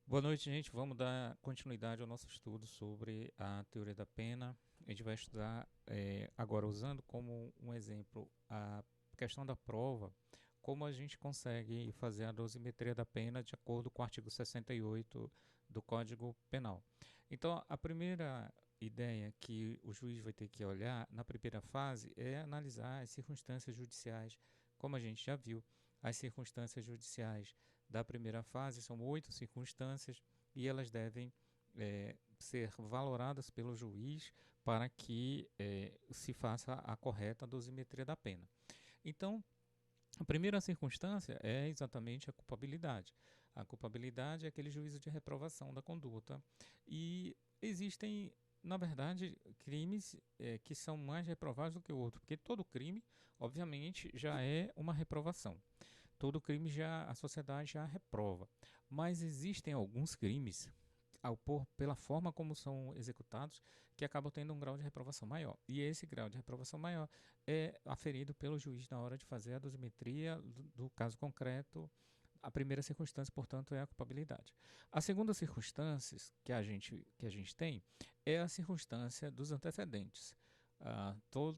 Boa noite, gente. Vamos dar continuidade ao nosso estudo sobre a teoria da pena. A gente vai estudar agora usando como um exemplo a questão da prova, como a gente consegue fazer a dosimetria da pena de acordo com o artigo 68 do Código Penal. Então, a primeira ideia que o juiz vai ter que olhar na primeira fase é analisar as circunstâncias judiciais, como a gente já viu. As circunstâncias judiciais da primeira fase são 8 circunstâncias e elas devem ser valoradas pelo juiz para que se faça a correta dosimetria da pena. Então, a primeira circunstância é exatamente a culpabilidade. A culpabilidade é aquele juízo de reprovação da conduta e existem, na verdade, crimes que são mais reprováveis do que o outro, porque todo crime, obviamente, já é uma reprovação. Todo crime já a sociedade já reprova, mas existem alguns crimes pela forma como são executados, que acabam tendo um grau de reprovação maior. E esse grau de reprovação maior é aferido pelo juiz na hora de fazer a dosimetria do caso concreto. A primeira circunstância, portanto, é a culpabilidade. A segunda circunstância que a gente tem é a circunstância dos antecedentes.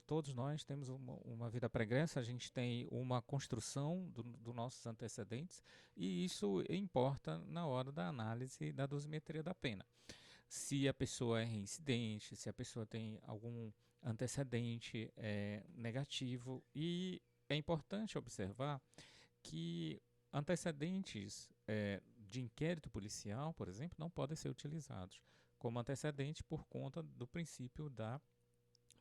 Todos nós temos uma vida pregressa, a gente tem uma construção dos nossos antecedentes e isso importa na hora da análise da dosimetria da pena. Se a pessoa é reincidente, se a pessoa tem algum antecedente negativo, e é importante observar que antecedentes de inquérito policial, por exemplo, não podem ser utilizados como antecedente por conta do princípio da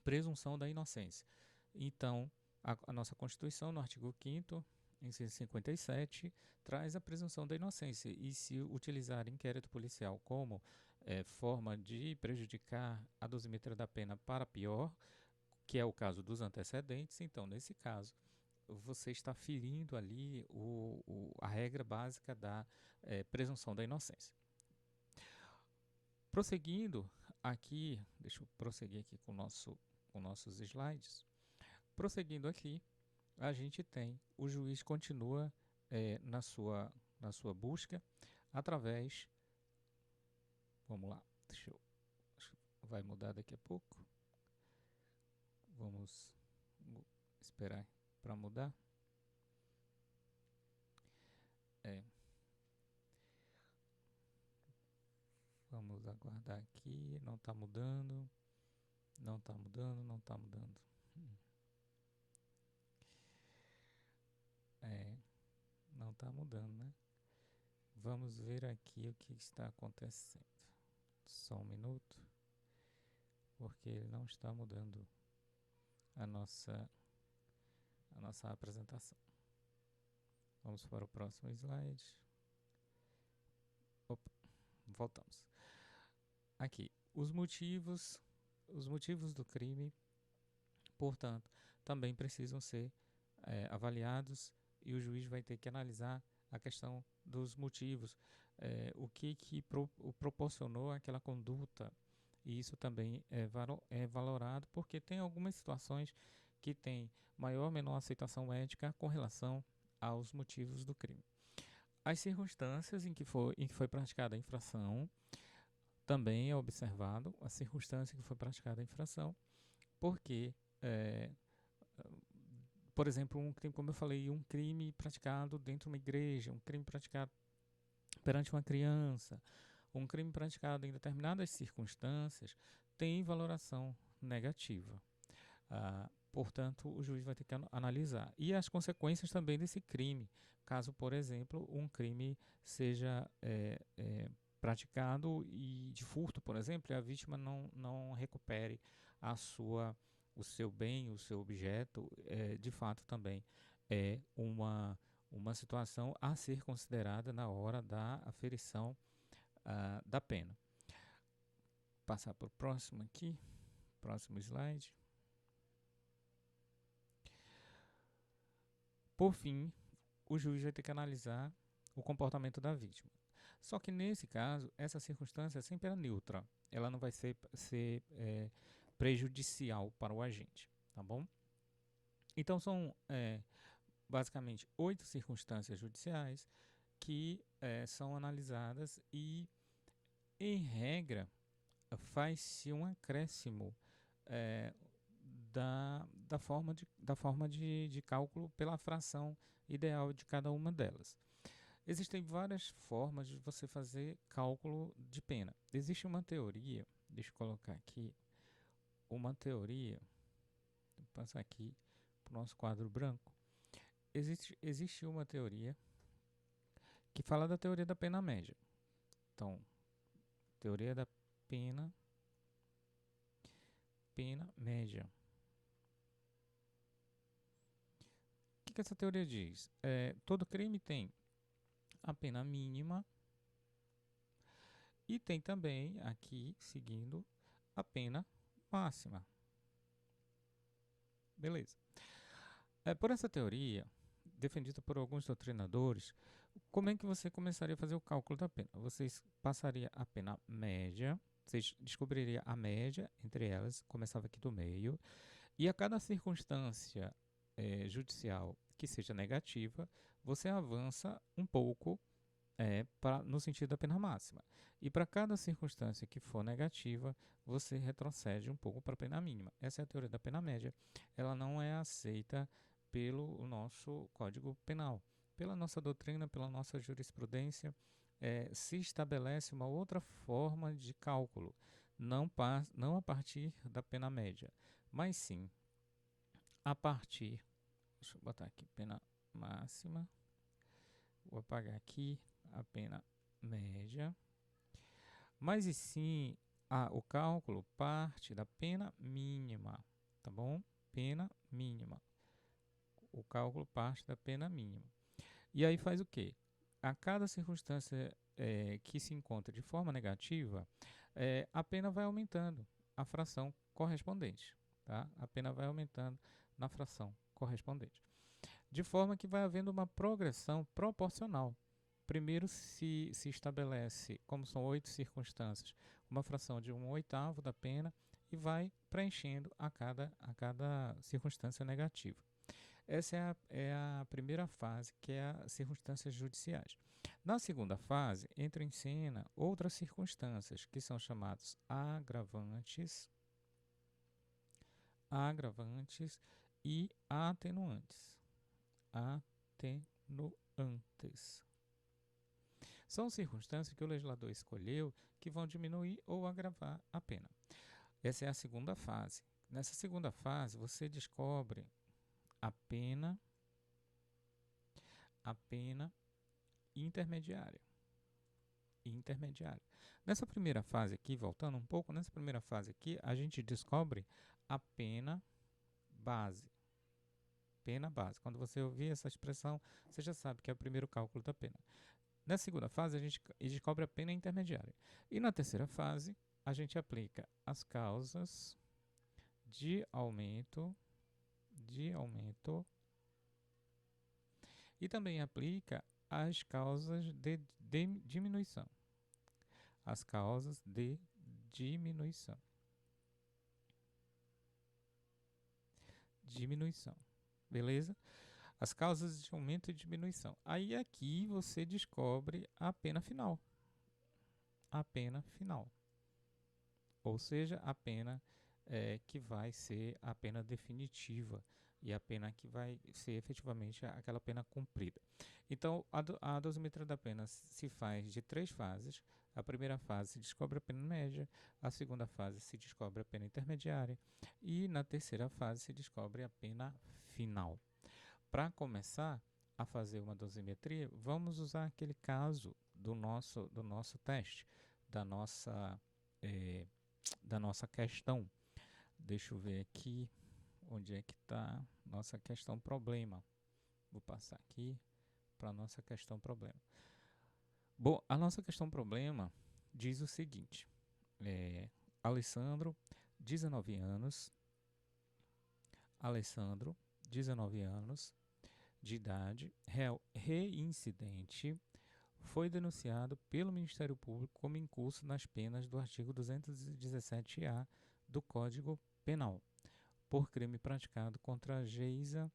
presunção da inocência. Então, a nossa Constituição, no artigo 5º, inciso 57, traz a presunção da inocência. E se utilizar inquérito policial como forma de prejudicar a dosimetria da pena para pior, que é o caso dos antecedentes, então, nesse caso, você está ferindo ali a regra básica da presunção da inocência. Prosseguindo aqui, deixa eu prosseguir aqui com nossos slides. Prosseguindo aqui, a gente tem o juiz continua na sua busca através. Vamos lá, vai mudar daqui a pouco. Vamos esperar para mudar. Vamos aguardar aqui. Não está mudando. Não está mudando, não está mudando. Não está mudando, né? Vamos ver aqui o que está acontecendo. Só um minuto, porque ele não está mudando a nossa apresentação. Vamos para o próximo slide. Opa, voltamos. Aqui, os motivos do crime, portanto, também precisam ser avaliados e o juiz vai ter que analisar a questão dos motivos, o que proporcionou aquela conduta, e isso também é valorado, porque tem algumas situações que tem maior ou menor aceitação ética com relação aos motivos do crime. As circunstâncias em que foi praticada a infração também é observado a circunstância em que foi praticada a infração, porque por exemplo, como eu falei, um crime praticado dentro de uma igreja, um crime praticado perante uma criança, um crime praticado em determinadas circunstâncias tem valoração negativa. Portanto, o juiz vai ter que analisar. E as consequências também desse crime, caso, por exemplo, um crime seja praticado e de furto, por exemplo, e a vítima não recupere o seu bem, o seu objeto, de fato também é uma situação a ser considerada na hora da aferição da pena. Passar para o próximo aqui, próximo slide. Por fim, o juiz vai ter que analisar o comportamento da vítima. Só que nesse caso, essa circunstância sempre é neutra. Ela não vai ser prejudicial para o agente, tá bom? Então são basicamente 8 circunstâncias judiciais que são analisadas e, em regra, faz-se um acréscimo eh, da forma de cálculo pela fração ideal de cada uma delas. Existem várias formas de você fazer cálculo de pena. Existe uma teoria, deixa eu colocar aqui, uma teoria, vou passar aqui para o nosso quadro branco. Existe uma teoria que fala da teoria da pena média. Então, teoria da pena média. O que essa teoria diz? Todo crime tem a pena mínima e tem também, aqui, seguindo, a pena máxima. Beleza. Por essa teoria, defendida por alguns doutrinadores, como é que você começaria a fazer o cálculo da pena? Vocês passariam a pena média, vocês descobririam a média entre elas, começava aqui do meio, e a cada circunstância judicial que seja negativa, você avança um pouco no sentido da pena máxima. E para cada circunstância que for negativa, você retrocede um pouco para a pena mínima. Essa é a teoria da pena média. Ela não é aceita pelo nosso Código Penal. Pela nossa doutrina, pela nossa jurisprudência, se estabelece uma outra forma de cálculo, não a partir da pena média, mas sim a partir, deixa eu botar aqui, pena máxima, vou apagar aqui a pena média, mas e sim o cálculo parte da pena mínima, tá bom? Pena mínima. O cálculo parte da pena mínima. E aí faz o quê? A cada circunstância que se encontra de forma negativa, a pena vai aumentando a fração correspondente, tá? A pena vai aumentando na fração correspondente. De forma que vai havendo uma progressão proporcional. Primeiro se estabelece, como são 8 circunstâncias, uma fração de 1/8 da pena e vai preenchendo a cada circunstância negativa. Essa é a primeira fase, que é as circunstâncias judiciais. Na segunda fase, entram em cena outras circunstâncias, que são chamadas agravantes e atenuantes. São circunstâncias que o legislador escolheu que vão diminuir ou agravar a pena. Essa é a segunda fase. Nessa segunda fase, você descobre a pena intermediária. Nessa primeira fase aqui, voltando um pouco, nessa primeira fase aqui, a gente descobre a pena base. Pena base. Quando você ouvir essa expressão, você já sabe que é o primeiro cálculo da pena. Na segunda fase, a gente descobre a pena intermediária. E na terceira fase, a gente aplica as causas de aumento e também aplica as causas de diminuição. As causas de diminuição. Beleza? As causas de aumento e diminuição. Aí aqui você descobre a pena final. Ou seja, a pena que vai ser a pena definitiva e a pena que vai ser efetivamente aquela pena cumprida. Então, a dosimetria da pena se faz de 3 fases. A primeira fase se descobre a pena média, a segunda fase se descobre a pena intermediária e na terceira fase se descobre a pena final. Para começar a fazer uma dosimetria, vamos usar aquele caso do nosso teste, da nossa questão. Deixa eu ver aqui onde é que está nossa questão problema. Vou passar aqui para a nossa questão problema. Bom, a nossa questão problema diz o seguinte: Alessandro, 19 anos, de idade, réu reincidente, foi denunciado pelo Ministério Público como incurso nas penas do artigo 217-A do Código Penal, por crime praticado contra a Geisa,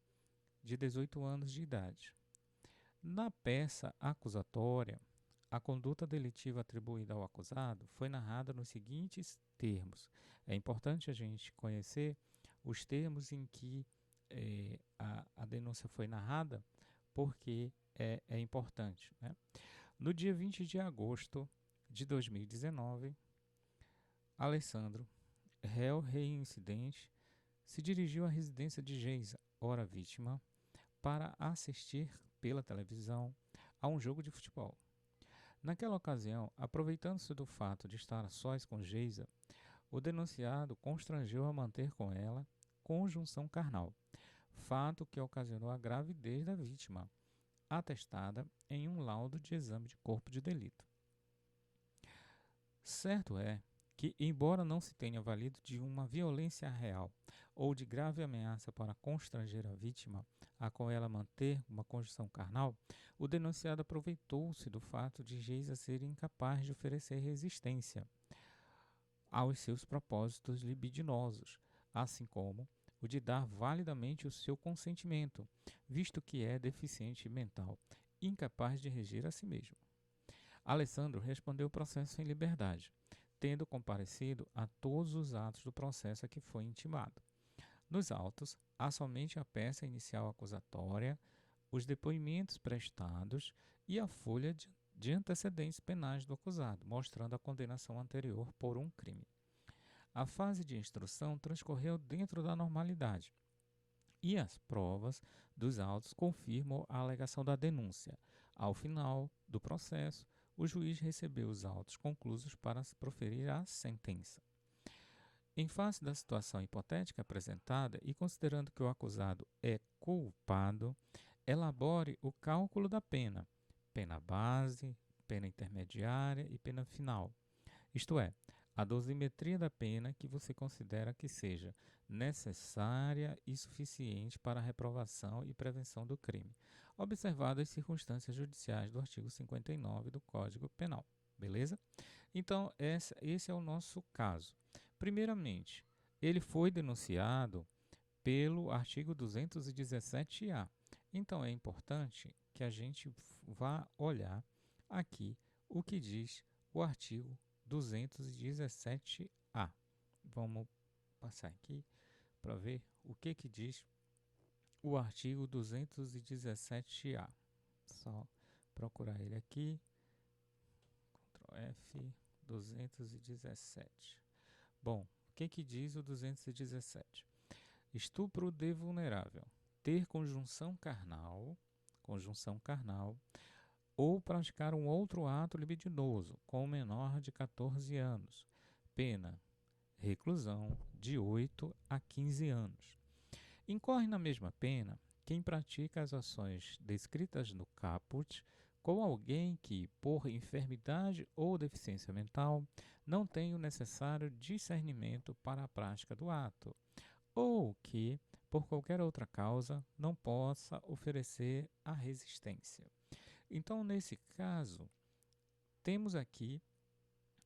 de 18 anos de idade. Na peça acusatória, a conduta delitiva atribuída ao acusado foi narrada nos seguintes termos. É importante a gente conhecer os termos em que a denúncia foi narrada, porque é importante, né? No dia 20 de agosto de 2019, Alessandro, réu reincidente, se dirigiu à residência de Geisa, ora vítima, para assistir pela televisão a um jogo de futebol. Naquela ocasião, aproveitando-se do fato de estar a sós com Geisa, o denunciado constrangeu a manter com ela conjunção carnal, fato que ocasionou a gravidez da vítima, atestada em um laudo de exame de corpo de delito. Certo é que, embora não se tenha valido de uma violência real ou de grave ameaça para constranger a vítima a com ela manter uma conjunção carnal, o denunciado aproveitou-se do fato de Geisa ser incapaz de oferecer resistência aos seus propósitos libidinosos, assim como o de dar validamente o seu consentimento, visto que é deficiente mental, incapaz de reger a si mesmo. Alessandro respondeu o processo em liberdade, tendo comparecido a todos os atos do processo a que foi intimado. Nos autos, há somente a peça inicial acusatória, os depoimentos prestados e a folha de antecedentes penais do acusado, mostrando a condenação anterior por um crime. A fase de instrução transcorreu dentro da normalidade, e as provas dos autos confirmam a alegação da denúncia. Ao final do processo, o juiz recebeu os autos conclusos para proferir a sentença. Em face da situação hipotética apresentada e considerando que o acusado é culpado, elabore o cálculo da pena, pena base, pena intermediária e pena final. Isto é, a dosimetria da pena que você considera que seja necessária e suficiente para a reprovação e prevenção do crime, observadas as circunstâncias judiciais do artigo 59 do Código Penal. Beleza? Então, esse é o nosso caso. Primeiramente, ele foi denunciado pelo artigo 217-A. Então, é importante que a gente vá olhar aqui o que diz o artigo 217-A. Vamos passar aqui para ver o que diz o artigo 217-A. Só procurar ele aqui. Ctrl F, 217. Bom, o que diz o 217? Estupro de vulnerável. Ter conjunção carnal ou praticar um outro ato libidinoso com um menor de 14 anos. Pena: reclusão de 8 a 15 anos. Incorre na mesma pena quem pratica as ações descritas no caput com alguém que, por enfermidade ou deficiência mental, não tem o necessário discernimento para a prática do ato, ou que, por qualquer outra causa, não possa oferecer a resistência. Então, nesse caso, temos aqui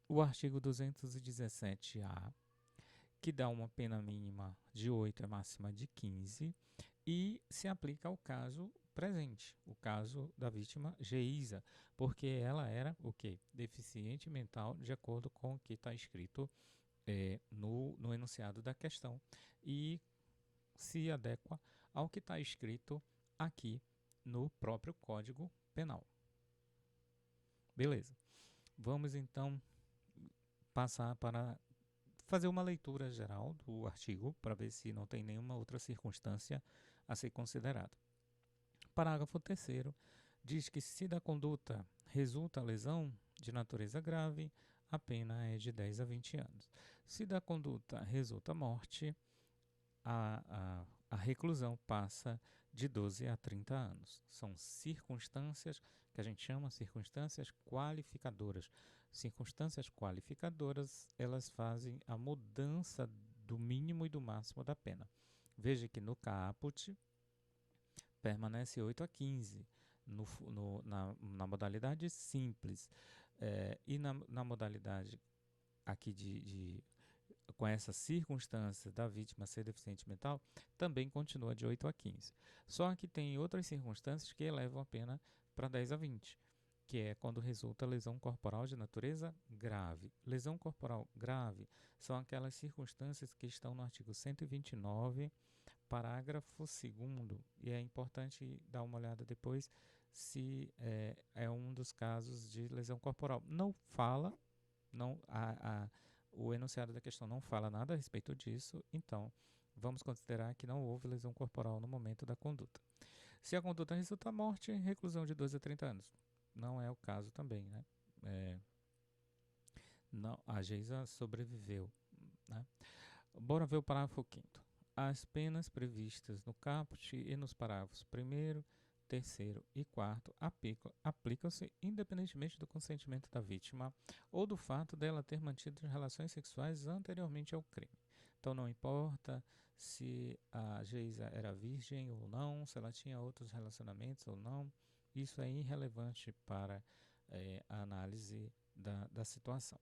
o artigo 217-A, que dá uma pena mínima de 8 e máxima de 15, e se aplica ao caso presente, o caso da vítima Geisa, porque ela era o quê? Deficiente mental, de acordo com o que está escrito no enunciado da questão, e se adequa ao que está escrito aqui no próprio Código Penal. Beleza. Vamos então passar para fazer uma leitura geral do artigo para ver se não tem nenhuma outra circunstância a ser considerada. Parágrafo 3º diz que se da conduta resulta lesão de natureza grave, a pena é de 10 a 20 anos. Se da conduta resulta morte, a reclusão passa de 12 a 30 anos. São circunstâncias que a gente chama circunstâncias qualificadoras. Circunstâncias qualificadoras, elas fazem a mudança do mínimo e do máximo da pena. Veja que no caput permanece 8 a 15, na modalidade simples. E na modalidade aqui com essa circunstância da vítima ser deficiente mental, também continua de 8 a 15. Só que tem outras circunstâncias que elevam a pena para 10 a 20, que é quando resulta lesão corporal de natureza grave. Lesão corporal grave são aquelas circunstâncias que estão no artigo 129, parágrafo 2º, e é importante dar uma olhada depois se é um dos casos de lesão corporal. Não fala, não, o enunciado da questão não fala nada a respeito disso, então vamos considerar que não houve lesão corporal no momento da conduta. Se a conduta resulta morte, reclusão de 12 a 30 anos. Não é o caso também, né? Não, a Geisa sobreviveu, né? Bora ver o parágrafo 5º. As penas previstas no caput e nos parágrafos 1º, 3º e 4º aplicam-se independentemente do consentimento da vítima ou do fato dela ter mantido relações sexuais anteriormente ao crime. Então não importa se a Geisa era virgem ou não, se ela tinha outros relacionamentos ou não, isso é irrelevante para a análise da situação.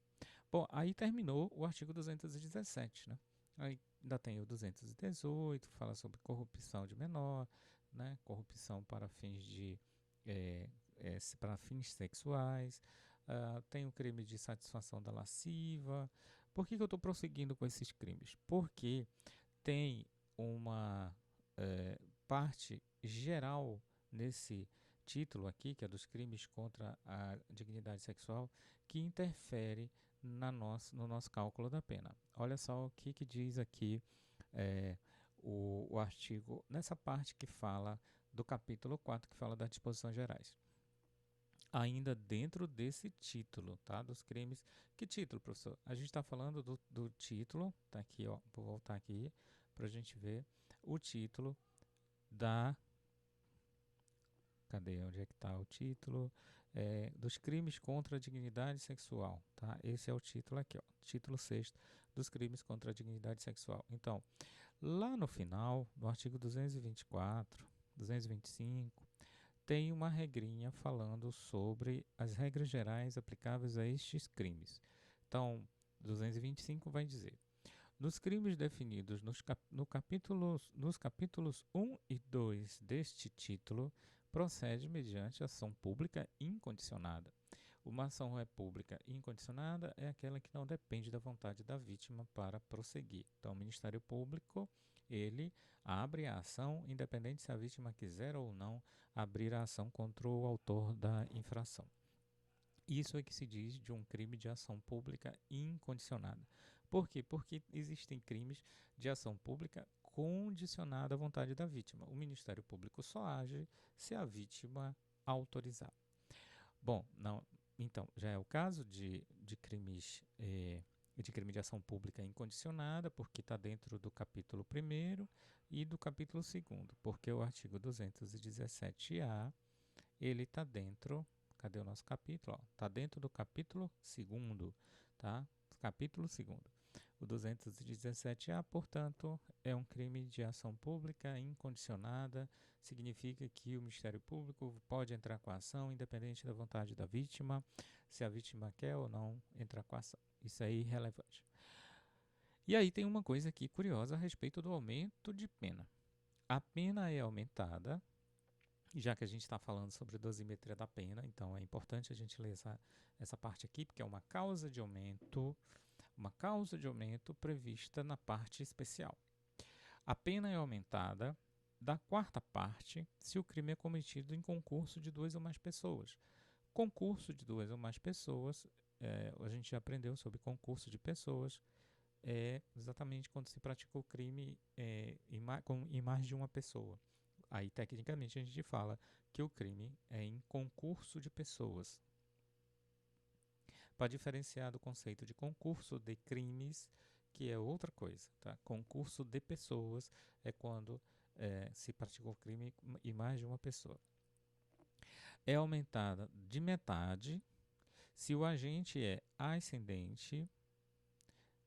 Bom, aí terminou o artigo 217, né? Aí ainda tem o 218, fala sobre corrupção de menor, né? Corrupção para fins para fins sexuais. Tem o crime de satisfação da lasciva. Por que eu estou prosseguindo com esses crimes? Porque tem uma parte geral nesse título aqui, que é dos crimes contra a dignidade sexual, que interfere no nosso cálculo da pena. Olha só o que diz aqui o artigo, nessa parte que fala do capítulo 4, que fala das disposições gerais. Ainda dentro desse título, tá? Dos crimes. Que título, professor? A gente está falando do título, tá aqui, ó. Vou voltar aqui para a gente ver o título da. Cadê? Onde é que está o título? Dos crimes contra a dignidade sexual, tá? Esse é o título aqui, ó. Título 6º dos crimes contra a dignidade sexual. Então, lá no final, no artigo 224, 225, tem uma regrinha falando sobre as regras gerais aplicáveis a estes crimes. Então, 225 vai dizer: nos crimes definidos nos capítulos 1 e 2 deste título, procede mediante ação pública incondicionada. Uma ação pública incondicionada é aquela que não depende da vontade da vítima para prosseguir. Então, o Ministério Público, ele abre a ação, independente se a vítima quiser ou não abrir a ação contra o autor da infração. Isso é que se diz de um crime de ação pública incondicionada. Por quê? Porque existem crimes de ação pública condicionada à vontade da vítima. O Ministério Público só age se a vítima autorizar. Bom, não, então, já é o caso de crimes de crime de ação pública incondicionada, porque está dentro do capítulo 1º e do capítulo 2º, porque o artigo 217-A, ele está dentro. Cadê o nosso capítulo? Está dentro do capítulo 2º, tá? Capítulo 2º. O 217-A, portanto, é um crime de ação pública incondicionada. Significa que o Ministério Público pode entrar com a ação, independente da vontade da vítima, se a vítima quer ou não entrar com a ação. Isso é irrelevante. E aí tem uma coisa aqui curiosa a respeito do aumento de pena. A pena é aumentada, já que a gente está falando sobre dosimetria da pena, então é importante a gente ler essa parte aqui, porque é uma causa de aumento prevista na parte especial. A pena é aumentada da 4ª parte se o crime é cometido em concurso de 2 ou mais pessoas. Concurso de 2 ou mais pessoas, a gente já aprendeu sobre concurso de pessoas, é exatamente quando se pratica o crime em mais de uma pessoa. Aí, tecnicamente, a gente fala que o crime é em concurso de pessoas. Para diferenciar do conceito de concurso de crimes, que é outra coisa, tá? Concurso de pessoas é quando se pratica o crime em mais de uma pessoa. É aumentada de metade se o agente é ascendente,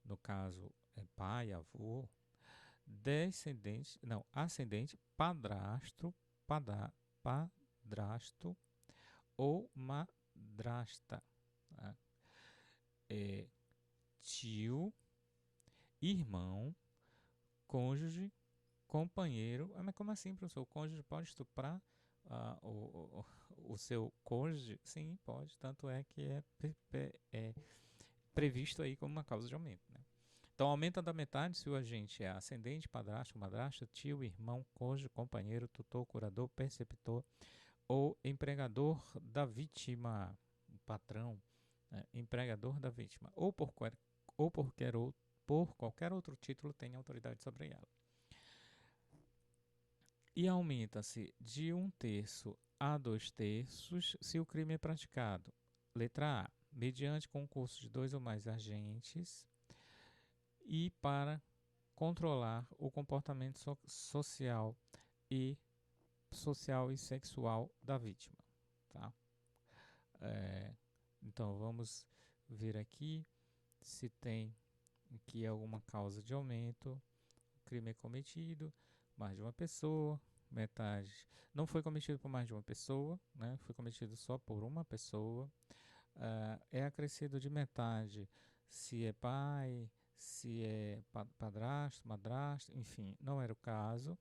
no caso é pai, avô, ascendente, padrasto ou madrasta, tá? Tio, irmão, cônjuge, companheiro. Mas como assim, professor? O cônjuge pode estuprar o seu cônjuge? Sim, pode. Tanto é que é previsto aí como uma causa de aumento, né? Então, aumenta da metade se o agente é ascendente, padrasto, madrasta, tio, irmão, cônjuge, companheiro, tutor, curador, preceptor ou empregador da vítima, patrão, né, empregador da vítima, ou por qualquer outro título tem autoridade sobre ela. E aumenta-se de 1/3 a 2/3 se o crime é praticado. Letra A, mediante concurso de 2 ou mais agentes e para controlar o comportamento social e sexual da vítima, tá? Então vamos ver aqui se tem aqui alguma causa de aumento. O crime é cometido, mais de uma pessoa, metade. Não foi cometido por mais de uma pessoa, né? Foi cometido só por uma pessoa. É acrescido de metade se é pai, se é padrasto, madrasto, enfim, não era o caso.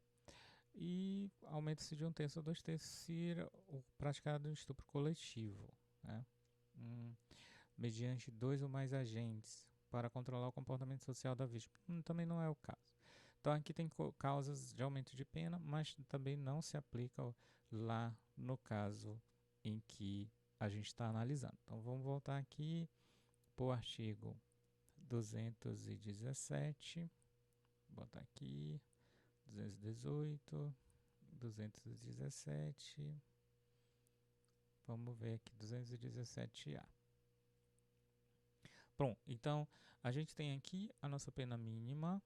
E aumenta-se de 1/3 a 2/3 se o praticado um estupro coletivo, né? Mediante 2 ou mais agentes para controlar o comportamento social da vítima. Também não é o caso. Então aqui tem causas de aumento de pena, mas também não se aplica lá no caso em que a gente está analisando. Então vamos voltar aqui para o artigo 217, botar aqui 218, 217, vamos ver aqui 217A. Pronto, então a gente tem aqui a nossa pena mínima.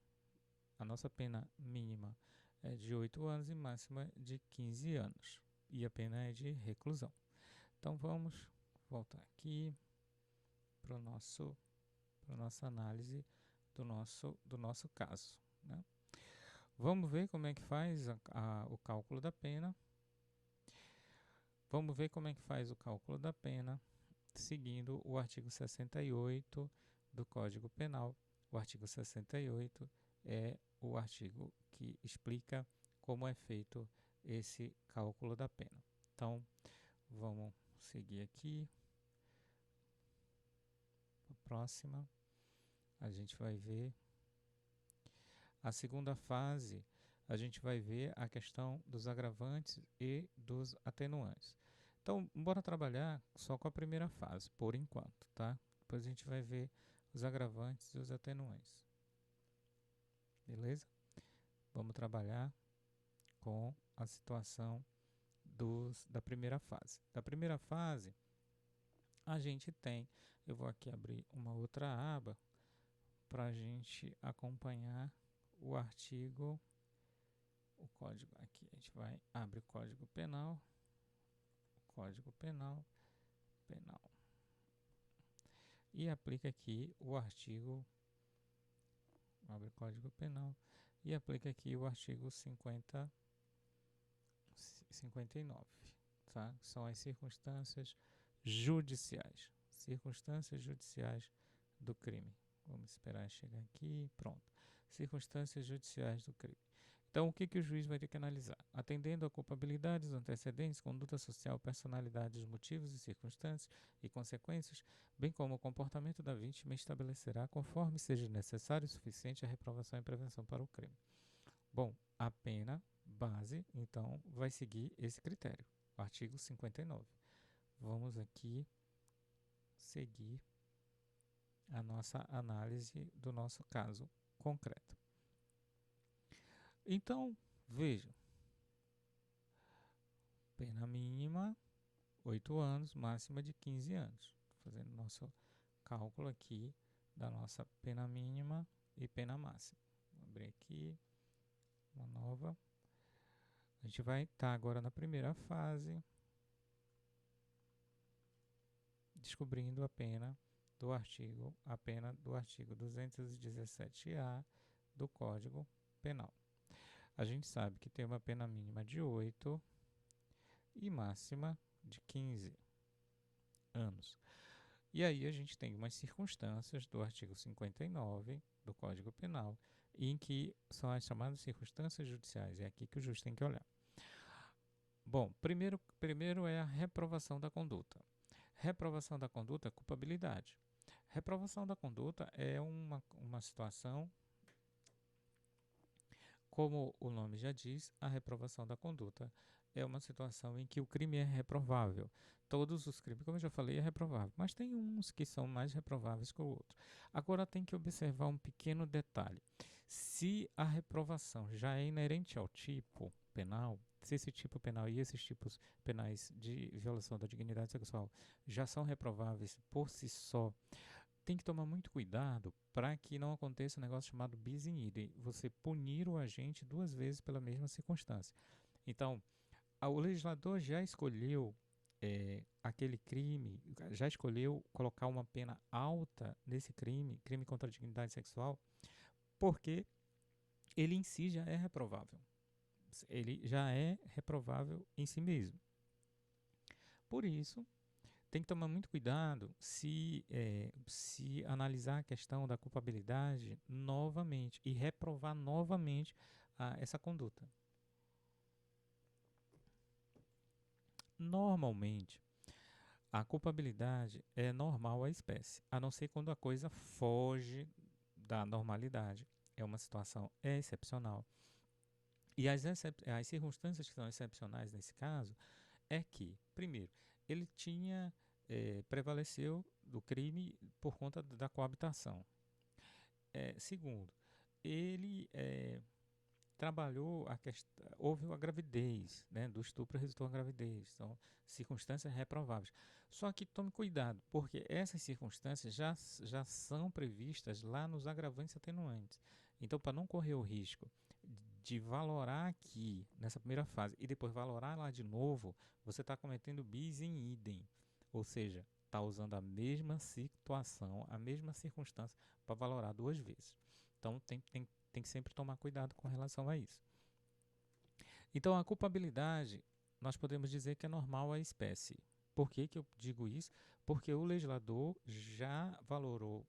A nossa pena mínima é de 8 anos e máxima de 15 anos. E a pena é de reclusão. Então vamos voltar aqui para a nossa análise do nosso caso, né? Vamos ver como é que faz o cálculo da pena. Vamos ver como é que faz o cálculo da pena seguindo o artigo 68 do Código Penal. O artigo 68 é o artigo que explica como é feito esse cálculo da pena. Então, vamos seguir aqui. A próxima, a gente vai ver a segunda fase. A gente vai ver a questão dos agravantes e dos atenuantes. Então, bora trabalhar só com a primeira fase, por enquanto, tá? Depois a gente vai ver os agravantes e os atenuantes. Beleza? Vamos trabalhar com a situação da primeira fase. Da primeira fase, a gente tem, eu vou aqui abrir uma outra aba para a gente acompanhar o artigo, o código aqui. A gente vai abrir o Código Penal, e aplica aqui o artigo, abre o Código Penal e aplica aqui o artigo 59, tá? São as circunstâncias judiciais do crime. Vamos esperar chegar aqui, pronto. Circunstâncias judiciais do crime. Então, o que o juiz vai ter que analisar? Atendendo a culpabilidades, antecedentes, conduta social, personalidade dos motivos e circunstâncias e consequências, bem como o comportamento da vítima, estabelecerá, conforme seja necessário e suficiente, a reprovação e prevenção para o crime. Bom, a pena base, então, vai seguir esse critério, artigo 59. Vamos aqui seguir a nossa análise do nosso caso concreto. Então, veja, pena mínima 8 anos, máxima de 15 anos. Fazendo nosso cálculo aqui da nossa pena mínima e pena máxima. Vou abrir aqui uma nova. A gente vai estar agora na primeira fase, descobrindo a pena do artigo 217A do Código Penal. A gente sabe que tem uma pena mínima de 8 e máxima de 15 anos. E aí a gente tem umas circunstâncias do artigo 59 do Código Penal, em que são as chamadas circunstâncias judiciais. É aqui que o juiz tem que olhar. Bom, primeiro é a reprovação da conduta. Reprovação da conduta é culpabilidade. Reprovação da conduta é uma situação, como o nome já diz, a reprovação da conduta é uma situação em que o crime é reprovável. Todos os crimes, como eu já falei, é reprovável, mas tem uns que são mais reprováveis que o outro. Agora tem que observar um pequeno detalhe. Se a reprovação já é inerente ao tipo penal, se esse tipo penal e esses tipos penais de violação da dignidade sexual já são reprováveis por si só, tem que tomar muito cuidado para que não aconteça um negócio chamado bis in idem, você punir o agente duas vezes pela mesma circunstância. Então, o legislador já escolheu aquele crime, já escolheu colocar uma pena alta nesse crime, crime contra a dignidade sexual, porque ele em si já é reprovável. Ele já é reprovável em si mesmo. Por isso, tem que tomar muito cuidado se analisar a questão da culpabilidade novamente e reprovar novamente essa conduta. Normalmente, a culpabilidade é normal à espécie, a não ser quando a coisa foge da normalidade. É uma situação excepcional. E as circunstâncias que são excepcionais nesse caso é que, primeiro, ele prevaleceu do crime por conta da coabitação. Segundo, ele trabalhou houve a gravidez, né, do estupro resultou a gravidez, são circunstâncias reprováveis. Só que tome cuidado, porque essas circunstâncias já são previstas lá nos agravantes e atenuantes. Então, para não correr o risco de valorar aqui, nessa primeira fase, e depois valorar lá de novo, você está cometendo bis in idem, ou seja, está usando a mesma situação, a mesma circunstância para valorar duas vezes. Então, tem que sempre tomar cuidado com relação a isso. Então, a culpabilidade, nós podemos dizer que é normal à espécie. Por que eu digo isso? Porque o legislador já valorou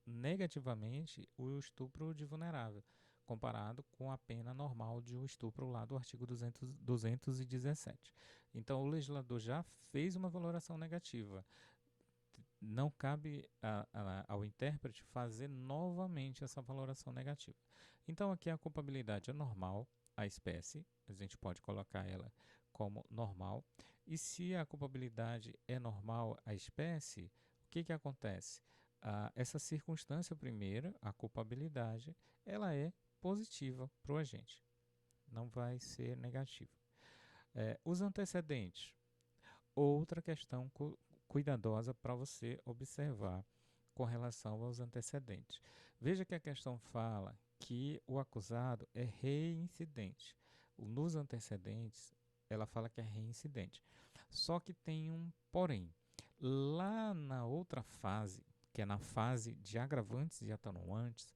negativamente o estupro de vulnerável, comparado com a pena normal de um estupro lá do artigo 217. Então, o legislador já fez uma valoração negativa. Não cabe ao intérprete fazer novamente essa valoração negativa. Então, aqui a culpabilidade é normal à espécie, a gente pode colocar ela como normal. E se a culpabilidade é normal à espécie, o que acontece? Essa circunstância primeira, a culpabilidade, ela é positiva para o agente, não vai ser negativa. Os antecedentes, outra questão cuidadosa para você observar com relação aos antecedentes. Veja que a questão fala que o acusado é reincidente. Nos antecedentes, ela fala que é reincidente. Só que tem um porém. Lá na outra fase, que é na fase de agravantes e atenuantes,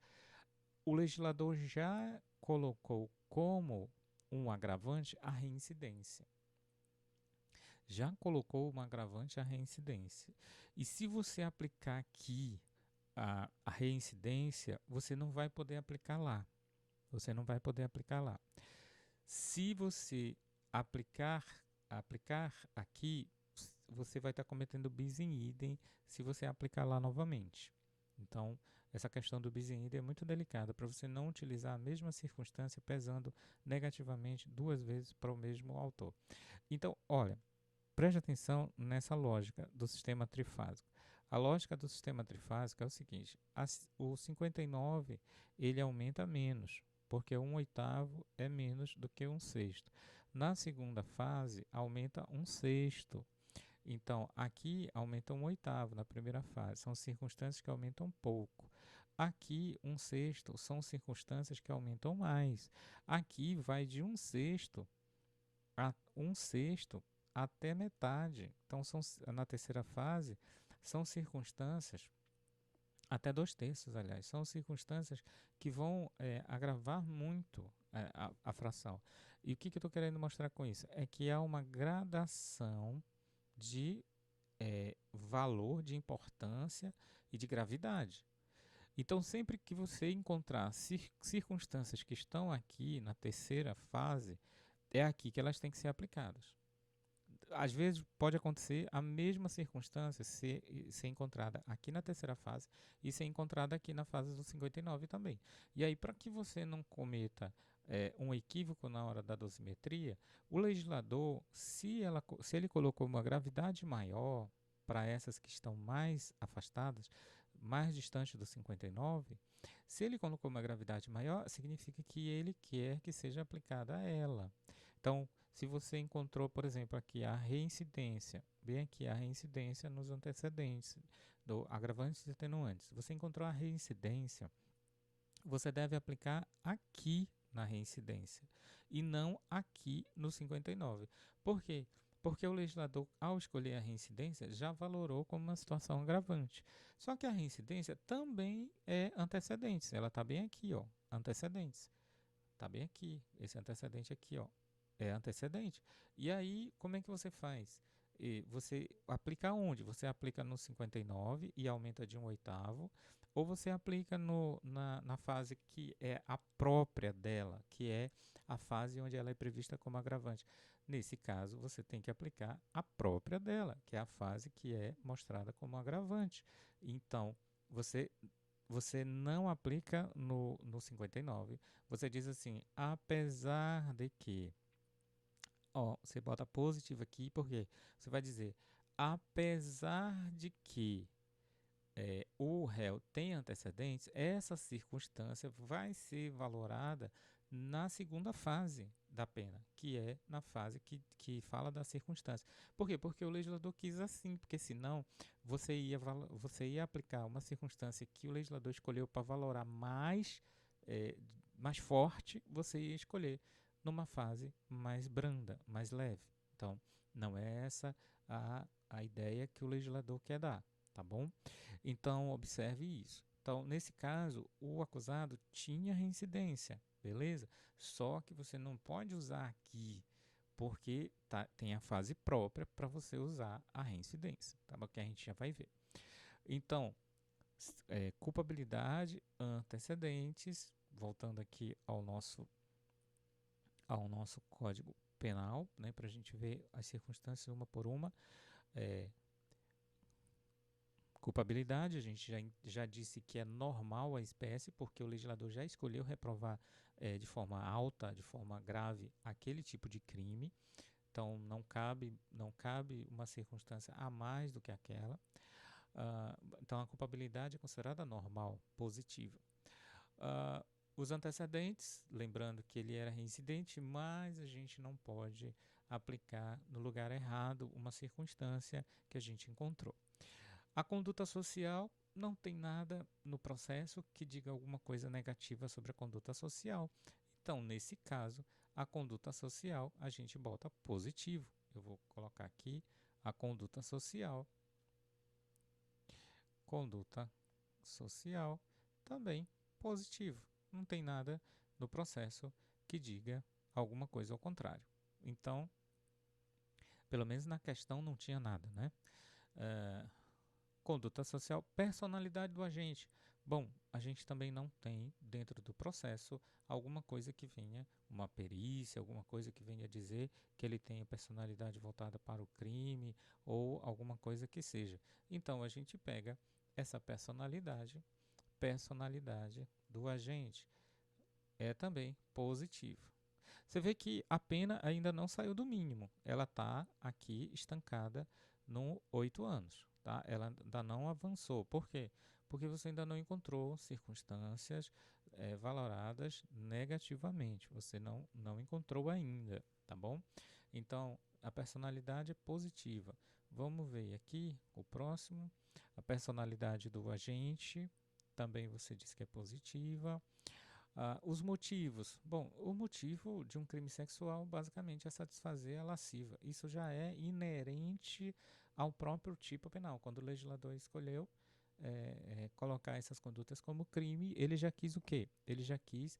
o legislador já colocou como um agravante a reincidência. Já colocou um agravante a reincidência. E se você aplicar aqui a reincidência, você não vai poder aplicar lá. Você não vai poder aplicar lá. Se você aplicar aqui, você vai estar cometendo bis in idem se você aplicar lá novamente. Então, essa questão do bis in idem é muito delicada para você não utilizar a mesma circunstância pesando negativamente duas vezes para o mesmo autor. Então, olha, preste atenção nessa lógica do sistema trifásico. A lógica do sistema trifásico é o seguinte: o 59 ele aumenta menos, porque 1/8 é menos do que 1/6. Na segunda fase, aumenta 1/6. Então, aqui aumenta 1/8 na primeira fase. São circunstâncias que aumentam pouco. Aqui, 1/6 são circunstâncias que aumentam mais. Aqui vai de 1/6 a 1/6 até metade. Então, na terceira fase, são circunstâncias, até 2/3, aliás, são circunstâncias que vão agravar muito a fração. E o que eu estou querendo mostrar com isso? É que há uma gradação de valor, de importância e de gravidade. Então, sempre que você encontrar circunstâncias que estão aqui na terceira fase, é aqui que elas têm que ser aplicadas. às vezes pode acontecer a mesma circunstância ser encontrada aqui na terceira fase e ser encontrada aqui na fase do 59 também. E aí, para que você não cometa um equívoco na hora da dosimetria, o legislador, se ele colocou uma gravidade maior para essas que estão mais afastadas, mais distantes do 59, se ele colocou uma gravidade maior, significa que ele quer que seja aplicada a ela. Então, se você encontrou, por exemplo, aqui a reincidência, bem aqui a reincidência nos antecedentes, do agravantes e atenuantes, você encontrou a reincidência, você deve aplicar aqui na reincidência e não aqui no 59. Por quê? Porque o legislador, ao escolher a reincidência, já valorou como uma situação agravante. Só que a reincidência também é antecedentes. Ela está bem aqui, ó, antecedentes. Está bem aqui. Esse antecedente aqui, ó, é antecedente. E aí, como é que você faz? Você aplica onde? Você aplica no 59 e aumenta de 1/8, ou você aplica na fase que é a própria dela, que é a fase onde ela é prevista como agravante. Nesse caso, você tem que aplicar a própria dela, que é a fase que é mostrada como agravante. Então, você você não aplica no 59, você diz assim, apesar de que, ó, você bota positivo aqui, porque você vai dizer, apesar de que o réu tem antecedentes, essa circunstância vai ser valorada na segunda fase da pena, que é na fase que fala da circunstância. Por quê? Porque o legislador quis assim, porque senão você ia aplicar uma circunstância que o legislador escolheu para valorar eh, mais forte, você ia escolher numa fase mais branda, mais leve. Então, não é essa a ideia que o legislador quer dar, tá bom? Então, observe isso. Então, nesse caso, o acusado tinha reincidência, beleza? Só que você não pode usar aqui, porque tem a fase própria para você usar a reincidência, tá bom? Que a gente já vai ver. Então, culpabilidade, antecedentes, voltando aqui ao nosso Código Penal, né, para a gente ver as circunstâncias uma por uma. Culpabilidade, a gente já disse que é normal a espécie, porque o legislador já escolheu reprovar de forma alta, de forma grave, aquele tipo de crime. Então, não cabe uma circunstância a mais do que aquela. Então, a culpabilidade é considerada normal, positiva. Os antecedentes, lembrando que ele era reincidente, mas a gente não pode aplicar no lugar errado uma circunstância que a gente encontrou. A conduta social, não tem nada no processo que diga alguma coisa negativa sobre a conduta social. Então, nesse caso, a conduta social a gente bota positivo. Eu vou colocar aqui a conduta social. Conduta social também positivo. Não tem nada no processo que diga alguma coisa ao contrário. Então, pelo menos na questão não tinha nada, né? Conduta social, personalidade do agente. Bom, a gente também não tem dentro do processo alguma coisa que venha, uma perícia, alguma coisa que venha dizer que ele tenha personalidade voltada para o crime ou alguma coisa que seja. Então a gente pega essa personalidade do agente. É também positivo. Você vê que a pena ainda não saiu do mínimo. Ela está aqui estancada no 8 anos. Tá? Ela ainda não avançou. Por quê? Porque você ainda não encontrou circunstâncias valoradas negativamente. Você não encontrou ainda, tá bom? Então, a personalidade é positiva. Vamos ver aqui o próximo. A personalidade do agente, também você diz que é positiva. Os motivos. Bom, o motivo de um crime sexual basicamente é satisfazer a lasciva. Isso já é inerente ao próprio tipo penal. Quando o legislador escolheu colocar essas condutas como crime, ele já quis o quê? Ele já quis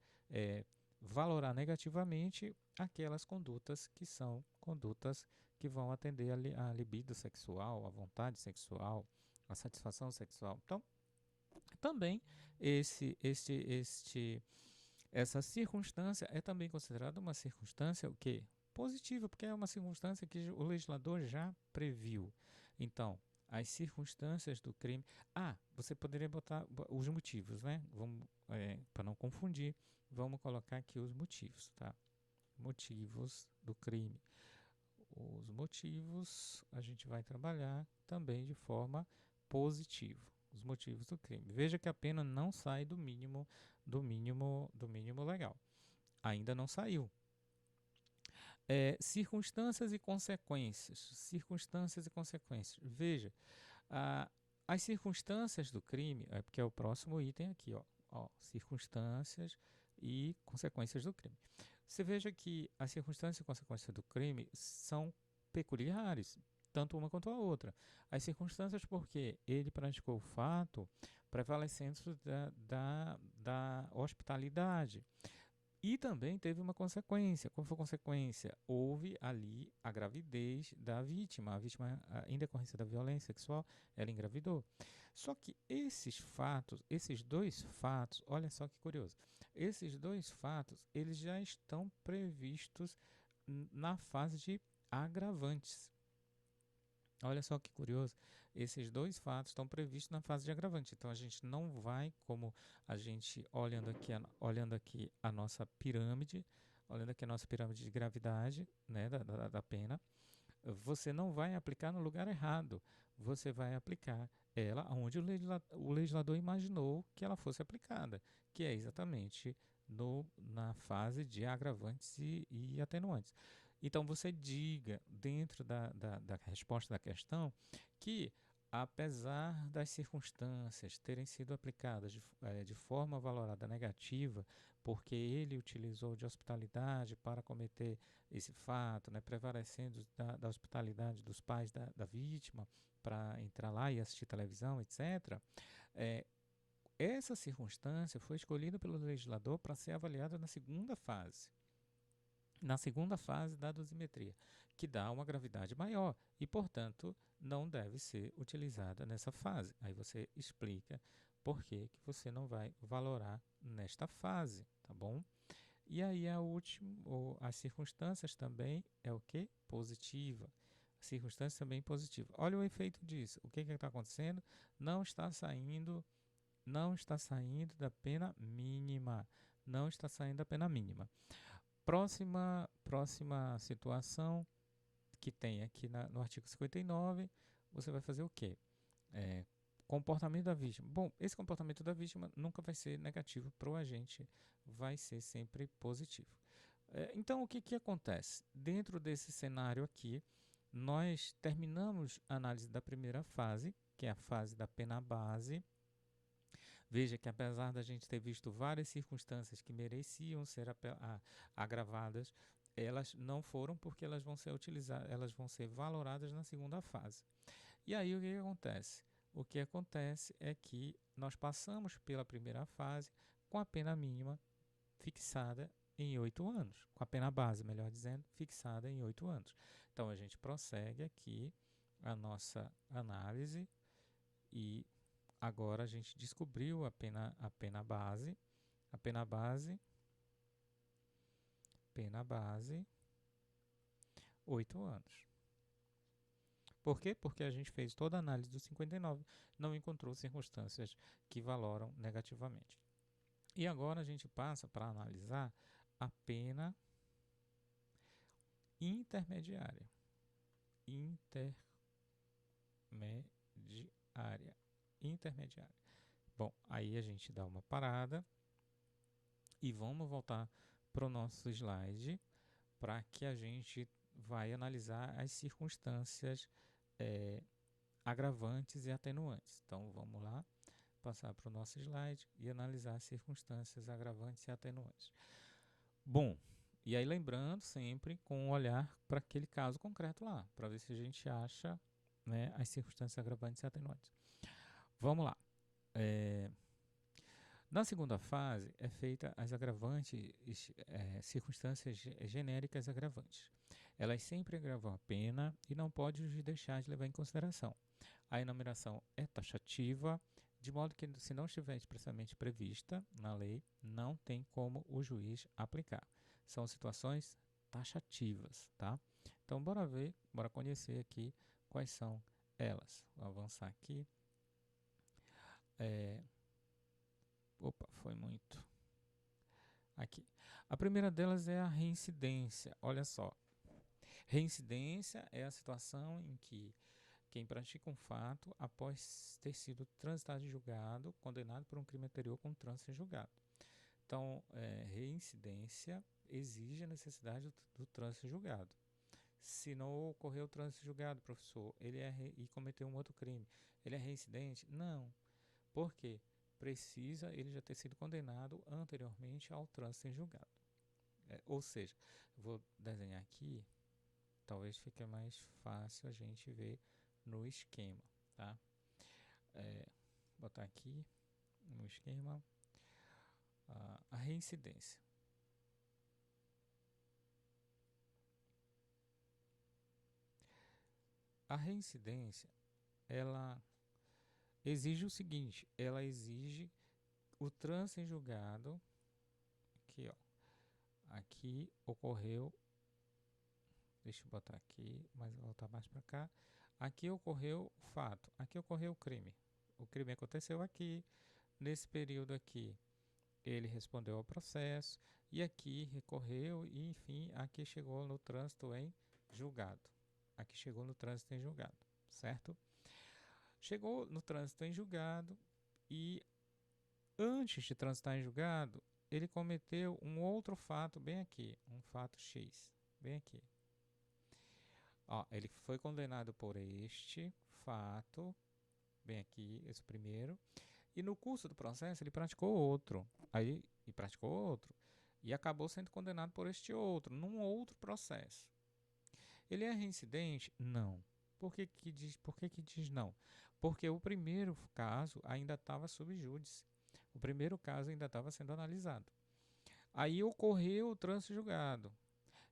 valorar negativamente aquelas condutas que são condutas que vão atender a libido sexual, a vontade sexual, a satisfação sexual. Então, também essa circunstância é também considerada uma circunstância o quê? positiva, porque é uma circunstância que o legislador já previu. Então, as circunstâncias do crime. Ah, você poderia botar os motivos, né? Vamos, para não confundir, vamos colocar aqui os motivos, tá? Motivos do crime. Os motivos a gente vai trabalhar também de forma positiva. Os motivos do crime. Veja que a pena não sai do mínimo legal. Ainda não saiu. Circunstâncias e consequências. Circunstâncias e consequências. Veja, as circunstâncias do crime, porque é o próximo item aqui, circunstâncias e consequências do crime. Você veja que as circunstâncias e consequências do crime são peculiares, tanto uma quanto a outra. As circunstâncias porque ele praticou o fato prevalecendo da hospitalidade. E também teve uma consequência. Qual foi a consequência? Houve ali a gravidez da vítima. A vítima, em decorrência da violência sexual, ela engravidou. Só que esses dois fatos, olha só que curioso, esses dois fatos, eles já estão previstos na fase de agravantes. Olha só que curioso, esses dois fatos estão previstos na fase de agravante. Então a gente não vai, como a gente olhando aqui a nossa pirâmide, olhando aqui a nossa pirâmide de gravidade, né, da pena, você não vai aplicar no lugar errado. Você vai aplicar ela onde o legislador imaginou que ela fosse aplicada, que é exatamente na fase de agravantes e atenuantes. Então, você diga, dentro da resposta da questão, que, apesar das circunstâncias terem sido aplicadas de forma valorada negativa, porque ele utilizou de hospitalidade para cometer esse fato, né, prevalecendo da hospitalidade dos pais da vítima para entrar lá e assistir televisão, etc., essa circunstância foi escolhida pelo legislador para ser avaliada na segunda fase. Na segunda fase da dosimetria, que dá uma gravidade maior e, portanto, não deve ser utilizada nessa fase. Aí você explica por que você não vai valorar nesta fase, tá bom? E aí as circunstâncias também é o que? Positiva. Circunstância também positiva. Olha o efeito disso. O que está acontecendo? Não está saindo da pena mínima. Não está saindo da pena mínima. Próxima situação que tem aqui no artigo 59, você vai fazer o quê? Comportamento da vítima. Bom, esse comportamento da vítima nunca vai ser negativo para o agente, vai ser sempre positivo. Então, o que acontece? Dentro desse cenário aqui, nós terminamos a análise da primeira fase, que é a fase da pena base. Veja que, apesar da gente ter visto várias circunstâncias que mereciam ser agravadas, elas não foram, porque elas vão ser utilizadas, elas vão ser valoradas na segunda fase. E aí o que acontece? O que acontece é que nós passamos pela primeira fase com a pena mínima fixada em 8 anos, com a pena base, melhor dizendo, fixada em 8 anos. Então a gente prossegue aqui a nossa análise e agora a gente descobriu a pena base. A pena base, 8 anos. Por quê? Porque a gente fez toda a análise do 59, não encontrou circunstâncias que valoram negativamente. E agora a gente passa para analisar a pena intermediária. Intermediária. Bom, aí a gente dá uma parada e vamos voltar para o nosso slide para que a gente vai analisar as circunstâncias agravantes e atenuantes. Então, vamos lá, passar para o nosso slide e analisar as circunstâncias agravantes e atenuantes. Bom, e aí lembrando sempre com um olhar para aquele caso concreto lá, para ver se a gente acha, né, as circunstâncias agravantes e atenuantes. Vamos lá. Na segunda fase é feita as agravantes, circunstâncias genéricas agravantes. Elas sempre agravam a pena e não pode deixar de levar em consideração. A enumeração é taxativa, de modo que, se não estiver expressamente prevista na lei, não tem como o juiz aplicar. São situações taxativas, tá? Então, bora conhecer aqui quais são elas. Vou avançar aqui. Opa, foi muito. Aqui. A primeira delas é a reincidência. Olha só. Reincidência é a situação em que quem pratica um fato após ter sido transitado em julgado, condenado por um crime anterior com trânsito em julgado. Então, reincidência exige a necessidade do trânsito em julgado. Se não ocorreu o trânsito em julgado, professor, e cometeu um outro crime, ele é reincidente? Não. Por quê? Precisa ele já ter sido condenado anteriormente ao trânsito em julgado. Ou seja, vou desenhar aqui, talvez fique mais fácil a gente ver no esquema, tá? Botar aqui no esquema a reincidência. A reincidência, ela exige o seguinte, ela exige o trânsito em julgado, aqui ó, aqui ocorreu, deixa eu botar aqui, mas voltar mais para cá, aqui ocorreu o fato, aqui ocorreu o crime aconteceu aqui, nesse período aqui ele respondeu ao processo, e aqui recorreu, e enfim, aqui chegou no trânsito em julgado, aqui chegou no trânsito em julgado, certo? Chegou no trânsito em julgado e antes de transitar em julgado, ele cometeu um outro fato bem aqui, um fato X, bem aqui. Ó, ele foi condenado por este fato, bem aqui, esse primeiro, e no curso do processo ele praticou outro, e acabou sendo condenado por este outro, num outro processo. Ele é reincidente? Não. Por que diz não? Porque o primeiro caso ainda estava sub júdice. O primeiro caso ainda estava sendo analisado. Aí ocorreu o trânsito julgado.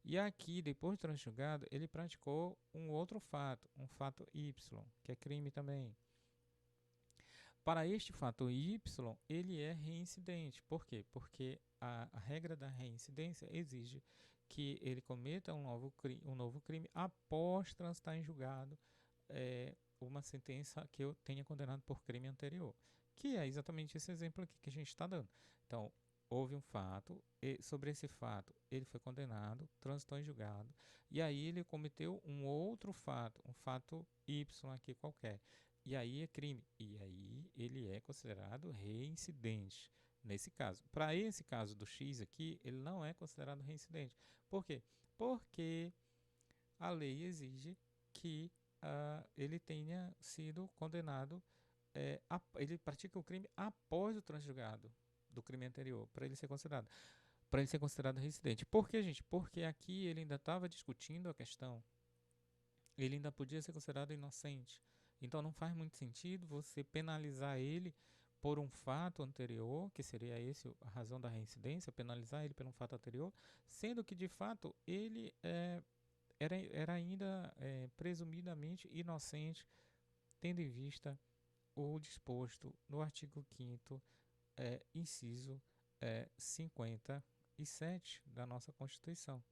E aqui, depois do trânsito julgado, ele praticou um outro fato, um fato Y, que é crime também. Para este fato Y, ele é reincidente. Por quê? Porque a regra da reincidência exige que ele cometa um novo crime após transitar em julgado uma sentença que eu tenha condenado por crime anterior. Que é exatamente esse exemplo aqui que a gente está dando. Então, houve um fato, e sobre esse fato ele foi condenado, transitou em julgado, e aí ele cometeu um outro fato, um fato Y aqui qualquer. E aí é crime. E aí ele é considerado reincidente. Nesse caso. Para esse caso do X aqui, ele não é considerado reincidente. Por quê? Porque a lei exige que ele tenha sido condenado, ele pratica o crime após o transjugado do crime anterior, para ele ser considerado reincidente. Por quê, gente? Porque aqui ele ainda estava discutindo a questão, ele ainda podia ser considerado inocente. Então não faz muito sentido você penalizar ele por um fato anterior, que seria esse a razão da reincidência, penalizar ele por um fato anterior, sendo que de fato ele era ainda presumidamente inocente, tendo em vista o disposto no artigo 5º, inciso 57 da nossa Constituição,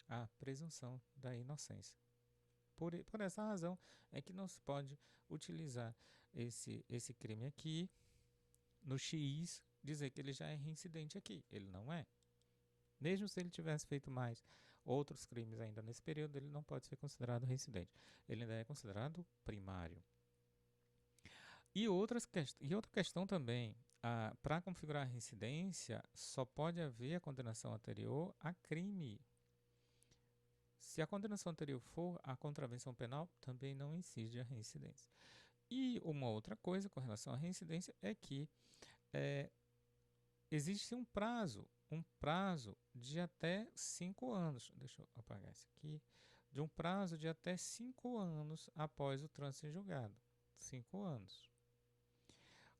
a presunção da inocência. Por essa razão é que não se pode utilizar esse crime aqui no X, dizer que ele já é reincidente aqui. Ele não é. Mesmo se ele tivesse feito mais outros crimes ainda nesse período, ele não pode ser considerado reincidente. Ele ainda é considerado primário. E outra questão também, para configurar a reincidência, só pode haver a condenação anterior a crime. Se a condenação anterior for a contravenção penal, também não incide a reincidência. E uma outra coisa com relação à reincidência é que existe um prazo de até 5 anos. Deixa eu apagar isso aqui. De um prazo de até 5 anos após o trânsito em julgado. 5 anos.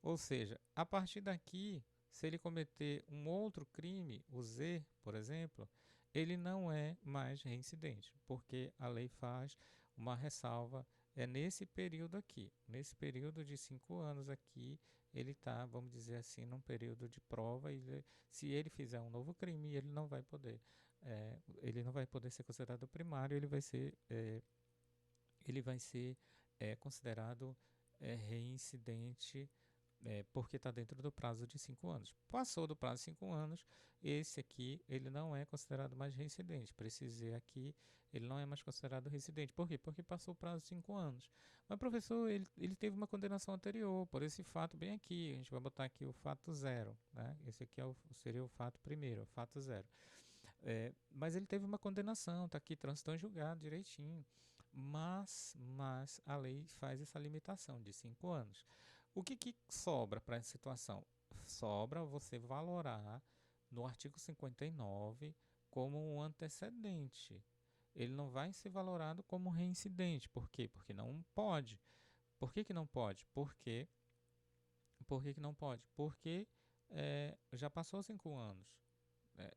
Ou seja, a partir daqui, se ele cometer um outro crime, o Z, por exemplo, ele não é mais reincidente, porque a lei faz uma ressalva nesse período aqui. Nesse período de 5 anos aqui, ele está, vamos dizer assim, num período de prova e se ele fizer um novo crime, ele não vai poder ser considerado primário, ele vai ser considerado reincidente porque está dentro do prazo de 5 anos. Passou do prazo de 5 anos, esse aqui ele não é considerado mais reincidente. Precisei aqui, ele não é mais considerado reincidente. Por quê? Porque passou o prazo de 5 anos. Mas, professor, ele teve uma condenação anterior por esse fato bem aqui. A gente vai botar aqui o fato zero. Né? Esse aqui seria o fato primeiro, o fato zero. Mas ele teve uma condenação, está aqui, transitou em julgado direitinho. Mas a lei faz essa limitação de 5 anos. O que sobra para essa situação? Sobra você valorar no artigo 59 como um antecedente. Ele não vai ser valorado como reincidente. Por quê? Porque não pode. Por que não pode? Por que não pode? Porque já passou 5 anos.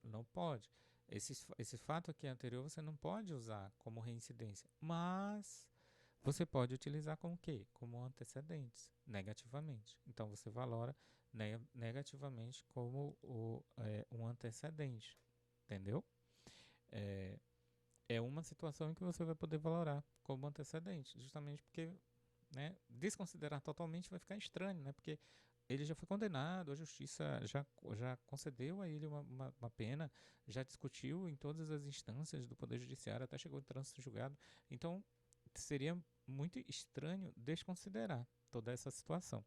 Não pode. Esse fato aqui anterior você não pode usar como reincidência, mas você pode utilizar como o quê? Como antecedentes, negativamente. Então você valora negativamente como um antecedente, entendeu? É, é uma situação em que você vai poder valorar como antecedente, justamente porque desconsiderar totalmente vai ficar estranho, né? Porque ele já foi condenado, a justiça já concedeu a ele uma pena, já discutiu em todas as instâncias do Poder Judiciário, até chegou em trânsito julgado. Então, seria muito estranho desconsiderar toda essa situação.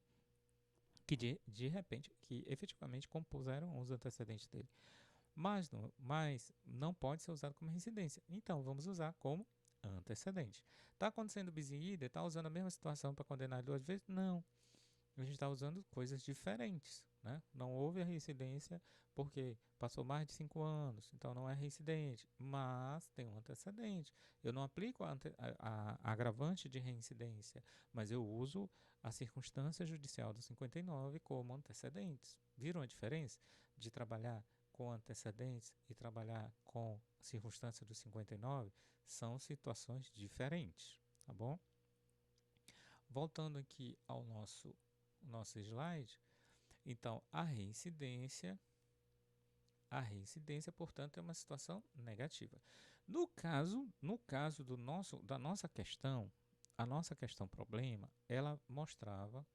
Que de repente, que efetivamente compuseram os antecedentes dele. Mas não pode ser usado como residência. Então, vamos usar como antecedente. Está acontecendo bis in idem? Está usando a mesma situação para condenar ele 2 vezes? Não. A gente está usando coisas diferentes. Né? Não houve a reincidência porque passou mais de 5 anos, então não é reincidente, mas tem um antecedente. Eu não aplico a agravante de reincidência, mas eu uso a circunstância judicial do 59 como antecedentes. Viram a diferença de trabalhar com antecedentes e trabalhar com circunstância do 59? São situações diferentes, tá bom? Voltando aqui ao nosso slide, então a reincidência, portanto, é uma situação negativa. No caso da nossa questão, a nossa questão problema, ela mostrava,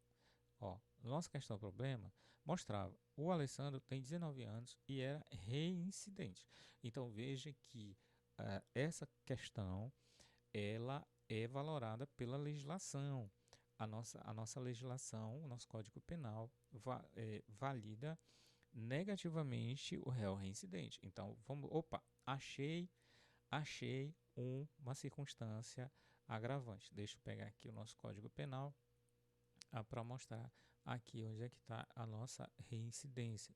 nossa questão problema mostrava, o Alessandro tem 19 anos e era reincidente. Então veja que essa questão ela é valorada pela legislação. A nossa legislação, o nosso Código Penal, valida negativamente o réu reincidente. Então, achei uma circunstância agravante. Deixa eu pegar aqui o nosso Código Penal para mostrar aqui onde é que está a nossa reincidência.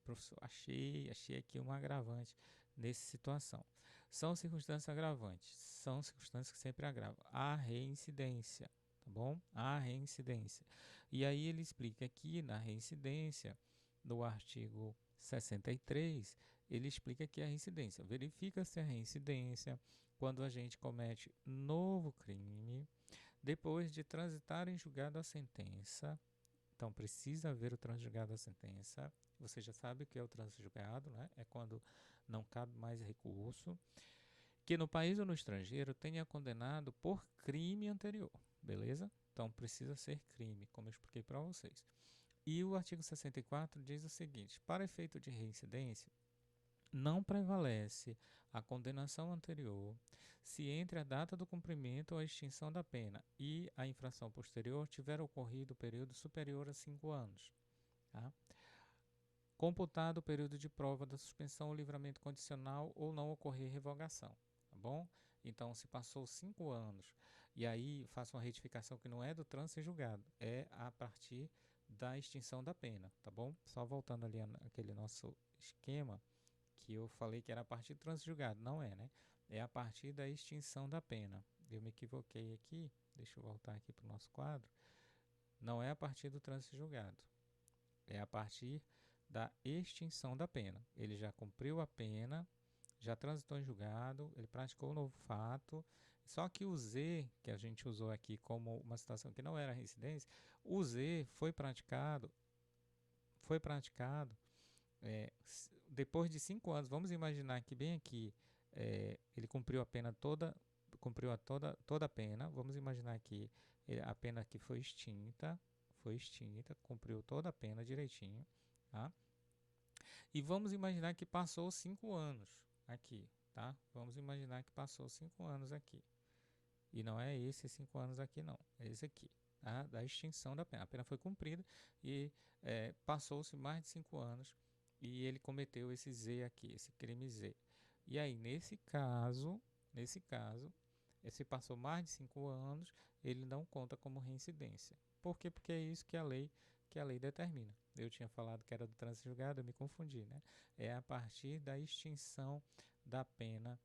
Professor, achei aqui um agravante nessa situação. São circunstâncias agravantes, são circunstâncias que sempre agravam. A reincidência, tá bom? A reincidência. E aí ele explica aqui na reincidência, no artigo 63, ele explica que a reincidência. Verifica-se a reincidência quando a gente comete novo crime, depois de transitar em julgado a sentença. Então, precisa haver o transjulgado da sentença. Você já sabe o que é o transjulgado, né? É quando não cabe mais recurso. Que no país ou no estrangeiro tenha condenado por crime anterior, beleza? Então, precisa ser crime, como eu expliquei para vocês. E o artigo 64 diz o seguinte: para efeito de reincidência, não prevalece a condenação anterior se entre a data do cumprimento ou a extinção da pena e a infração posterior tiver ocorrido período superior a 5 anos. Tá? Computado o período de prova da suspensão ou livramento condicional ou não ocorrer revogação. Tá bom? Então, se passou 5 anos e aí faço uma retificação que não é do trânsito julgado, é a partir da extinção da pena, tá bom? Só voltando ali aquele nosso esquema que eu falei que era a partir do trânsito julgado. Não é, né? É a partir da extinção da pena. Eu me equivoquei aqui. Deixa eu voltar aqui para o nosso quadro. Não é a partir do trânsito julgado. É a partir da extinção da pena. Ele já cumpriu a pena já transitou em julgado, ele praticou o novo fato, só que o Z, que a gente usou aqui como uma situação que não era reincidência, o Z foi praticado depois de 5 anos. Vamos imaginar que bem aqui ele cumpriu a pena toda, toda a pena. Vamos imaginar que a pena aqui foi extinta, cumpriu toda a pena direitinho, tá? E vamos imaginar que passou 5 anos aqui, tá? Vamos imaginar que passou 5 anos aqui. E não é esses 5 anos aqui, não. É esse aqui, tá? Da extinção da pena. A pena foi cumprida e passou-se mais de 5 anos e ele cometeu esse Z aqui, esse crime Z. E aí, nesse caso, se passou mais de 5 anos, ele não conta como reincidência. Por quê? Porque é isso que a lei determina. Eu tinha falado que era do trânsito julgado, eu me confundi, né? É a partir da extinção da pena,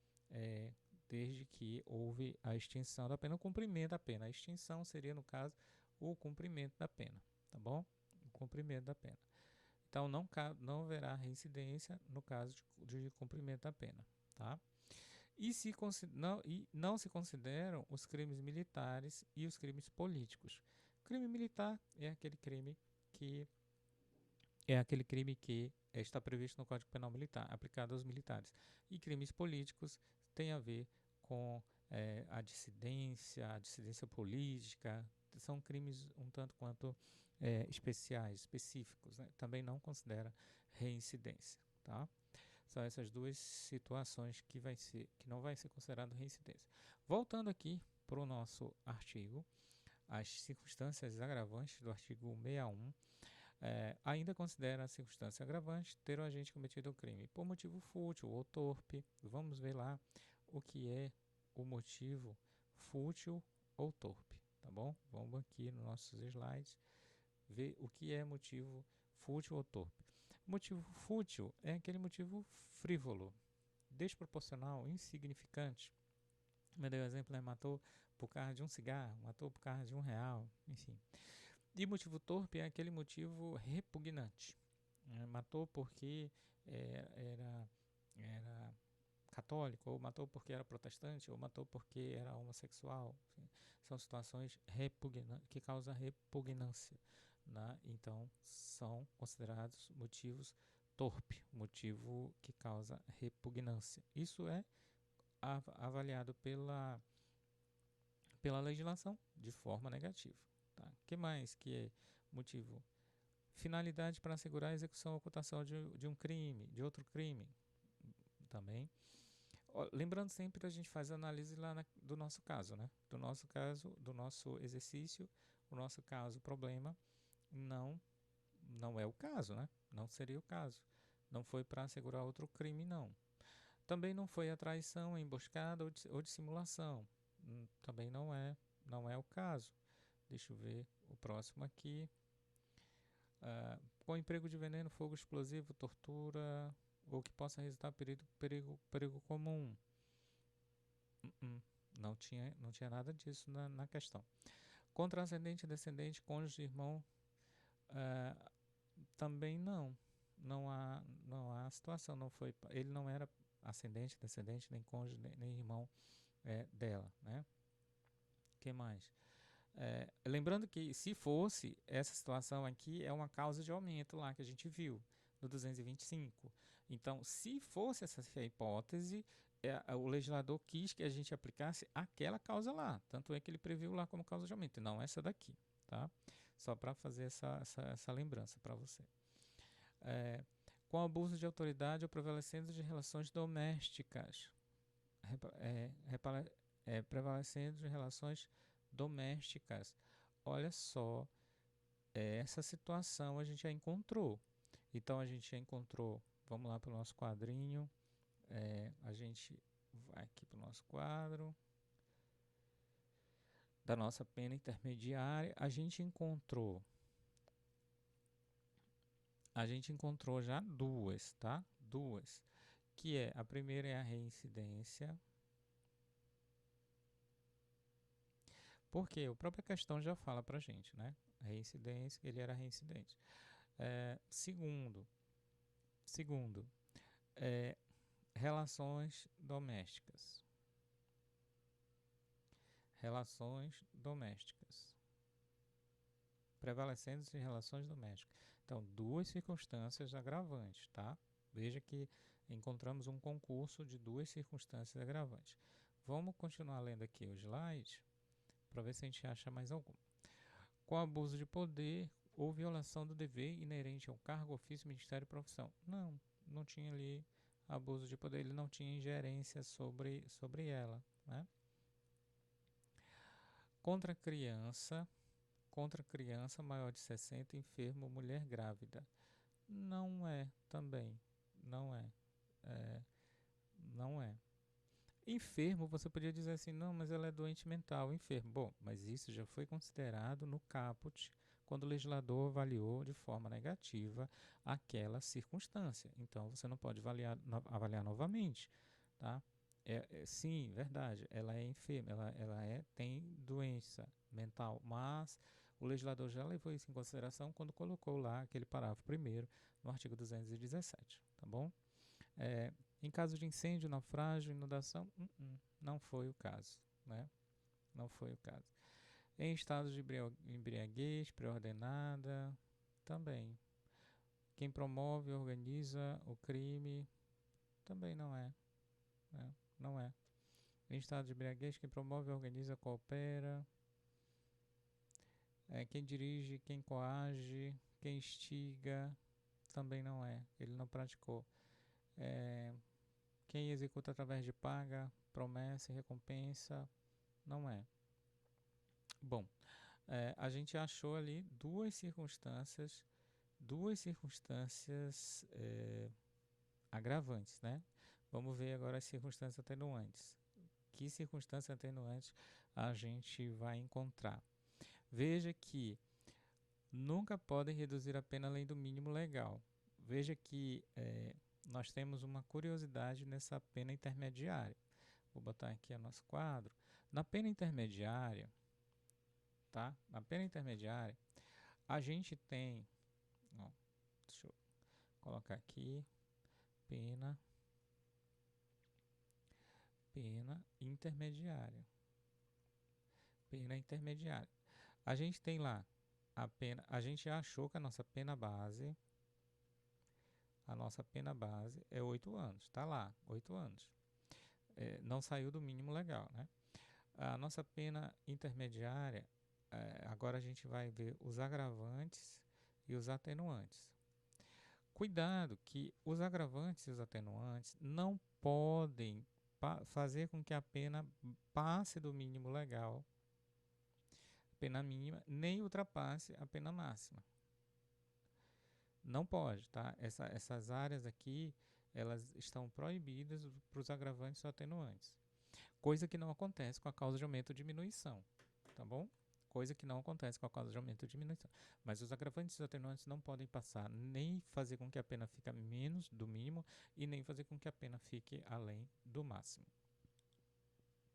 desde que houve a extinção da pena, o cumprimento da pena. A extinção seria, no caso, o cumprimento da pena, tá bom? O cumprimento da pena. Então, não haverá reincidência no caso de cumprimento da pena, tá? E não se consideram os crimes militares e os crimes políticos. Crime militar é aquele crime que está previsto no Código Penal Militar, aplicado aos militares. E crimes políticos têm a ver com a dissidência política. São crimes um tanto quanto especiais, específicos, né? Também não considera reincidência, tá? São essas duas situações que não vai ser considerado reincidência. Voltando aqui para o nosso artigo, as circunstâncias agravantes do artigo 61, ainda considera a circunstância agravante ter o agente cometido o crime por motivo fútil ou torpe. Vamos ver lá o que é o motivo fútil ou torpe, tá bom? Vamos aqui nos nossos slides ver o que é motivo fútil ou torpe. Motivo fútil é aquele motivo frívolo, desproporcional, insignificante. Me deu exemplo, né? Matou por causa de um cigarro, matou por causa de R$ 1, enfim. E motivo torpe é aquele motivo repugnante. Matou porque era católico, ou matou porque era protestante, ou matou porque era homossexual. Enfim, são situações que causam repugnância, né? Então, são considerados motivos torpe, motivo que causa repugnância. Isso é avaliado pela legislação de forma negativa. Tá? Que mais que é motivo? Finalidade para assegurar a execução ou ocultação de um crime, de outro crime, também. Lembrando sempre que a gente faz análise lá do nosso caso, né? Do nosso caso, do nosso exercício, o nosso caso, problema, não é o caso, né? Não seria o caso. Não foi para assegurar outro crime, não. Também não foi a traição, a emboscada ou dissimulação. Também não é o caso. Deixa eu ver o próximo aqui. Com emprego de veneno, fogo explosivo, tortura ou que possa resultar perigo comum. Não tinha nada disso na questão. Contra ascendente, descendente, cônjuge, irmão, também não. Não há situação. Ele não era ascendente, descendente, nem cônjuge, nem irmão dela, né? O que mais? Lembrando que se fosse essa situação aqui, é uma causa de aumento lá que a gente viu no 225. Então, se fosse essa a hipótese, o legislador quis que a gente aplicasse aquela causa lá. Tanto é que ele previu lá como causa de aumento, e não essa daqui, tá? Só para fazer essa lembrança para você. Com abuso de autoridade ou prevalecendo de relações domésticas. Prevalecendo de relações domésticas. Olha só, essa situação a gente já encontrou. Então a gente já encontrou, vamos lá para o nosso quadrinho, a gente vai aqui para o nosso quadro da nossa pena intermediária. A gente encontrou já duas, tá? Duas, que a primeira é a reincidência. Porque a própria questão já fala pra gente, né? A reincidência, ele era reincidente. Segundo, Relações domésticas. Relações domésticas. Prevalecendo-se relações domésticas. Então, duas circunstâncias agravantes, tá? Veja que encontramos um concurso de duas circunstâncias agravantes. Vamos continuar lendo aqui o slide para ver se a gente acha mais algum. Com abuso de poder ou violação do dever inerente ao cargo, ofício, ministério e profissão. Não, não tinha ali abuso de poder, ele não tinha ingerência sobre ela, né? Contra criança maior de 60, enfermo, mulher grávida. Não é também, não é, não é. Enfermo, você podia dizer assim, não, mas ela é doente mental, enfermo. Bom, mas isso já foi considerado no caput, quando o legislador avaliou de forma negativa aquela circunstância. Então, você não pode avaliar novamente, tá? Sim, verdade, ela é enferma, tem doença mental, mas o legislador já levou isso em consideração quando colocou lá aquele parágrafo primeiro no artigo 217, tá bom? Em caso de incêndio, naufrágio, inundação, não foi o caso, né? Não foi o caso. Em estado de embriaguez, pré-ordenada, também. Quem promove e organiza o crime, também não é, né? Não é. Em estado de embriaguez, quem promove, organiza, coopera. Quem dirige, quem coage, quem instiga, também não é. Ele não praticou. Quem executa através de paga, promessa e recompensa, não é. Bom, a gente achou ali duas circunstâncias agravantes, né? Vamos ver agora as circunstâncias atenuantes. Que circunstâncias atenuantes a gente vai encontrar? Veja que nunca podem reduzir a pena além do mínimo legal. Veja que nós temos uma curiosidade nessa pena intermediária. Vou botar aqui o nosso quadro. Na pena intermediária, tá? Na pena intermediária, a gente tem, ó, deixa eu colocar aqui, pena intermediária. Pena intermediária. A gente tem lá a gente achou que a nossa pena base é 8 anos, tá lá, 8 anos. Não saiu do mínimo legal, né? A nossa pena intermediária, agora a gente vai ver os agravantes e os atenuantes. Cuidado que os agravantes e os atenuantes não podem fazer com que a pena passe do mínimo legal, pena mínima, nem ultrapasse a pena máxima. Não pode, tá? Essas áreas aqui, elas estão proibidas para os agravantes e atenuantes. Coisa que não acontece com a causa de aumento ou diminuição, tá bom? Coisa que não acontece com a causa de aumento ou diminuição. Mas os agravantes e os atenuantes não podem passar, nem fazer com que a pena fique menos do mínimo e nem fazer com que a pena fique além do máximo.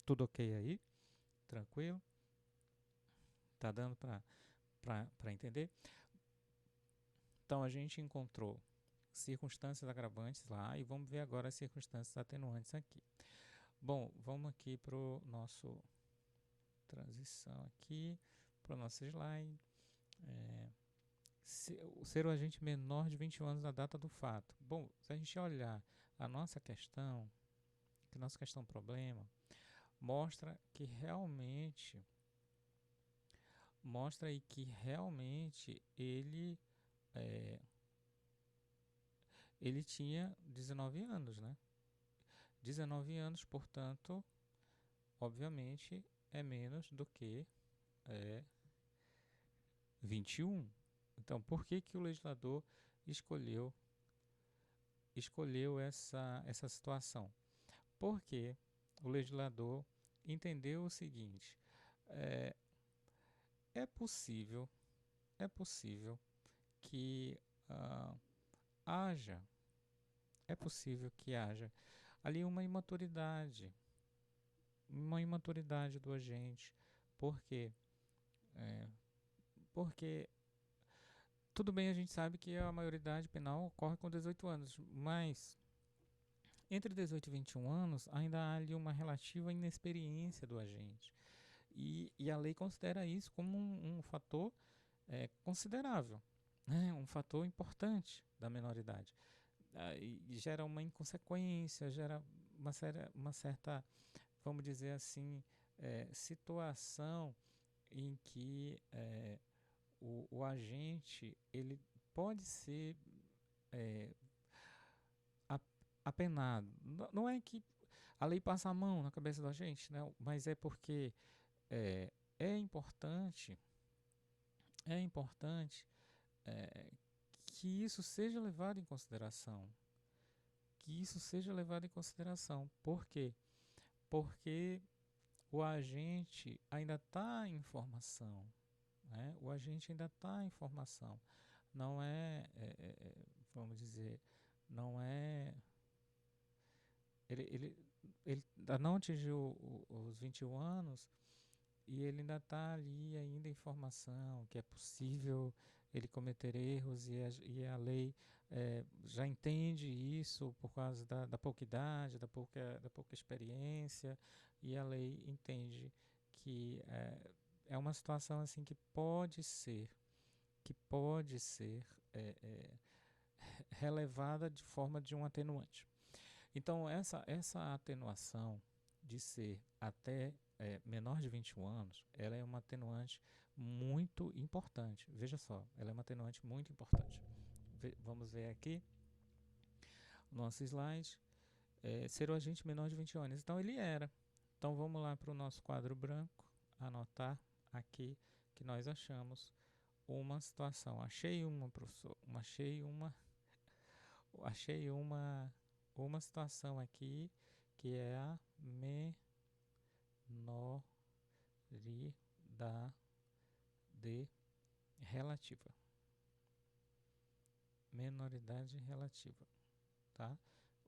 Tudo ok aí? Tranquilo? Tá dando para entender? Então, a gente encontrou circunstâncias agravantes lá e vamos ver agora as circunstâncias atenuantes aqui. Bom, vamos aqui para o nosso transição aqui, para o nosso slide. Ser o agente menor de 21 anos na data do fato. Bom, se a gente olhar a nossa questão problema, mostra aí que realmente ele tinha 19 anos, né? 19 anos, portanto, obviamente, é menos do que 21. Então, por que o legislador escolheu essa situação? Porque o legislador entendeu o seguinte: é possível que haja ali uma imaturidade do agente. Por quê? Porque tudo bem, a gente sabe que a maioridade penal ocorre com 18 anos, mas Entre 18 e 21 anos, ainda há ali uma relativa inexperiência do agente. E a lei considera isso como um fator considerável, né? Um fator importante da menoridade. E gera uma inconsequência, gera uma certa, vamos dizer assim, situação em que o agente ele pode ser é, apenado. Não é que a lei passa a mão na cabeça do agente, né? Mas é porque é, é importante, é importante é, que isso seja levado em consideração. Que isso seja levado em consideração. Por quê? Porque o agente ainda está em formação. Né? O agente ainda está em formação. Não vamos dizer, não é. Ele ainda não atingiu os 21 anos e ele ainda está ali ainda em formação, que é possível ele cometer erros e a lei já entende isso por causa da pouca idade, da pouca experiência, e a lei entende que é uma situação assim que pode ser é, é, relevada de forma de um atenuante. Então, essa atenuação de ser até menor de 21 anos, ela é uma atenuante muito importante. Veja só, ela é uma atenuante muito importante. Vamos ver aqui o nosso slide. Ser o agente menor de 21 anos. Então, ele era. Então, vamos lá para o nosso quadro branco, anotar aqui que nós achamos uma situação. Achei uma, professor. Achei uma situação aqui que é a menoridade relativa. Menoridade relativa, tá?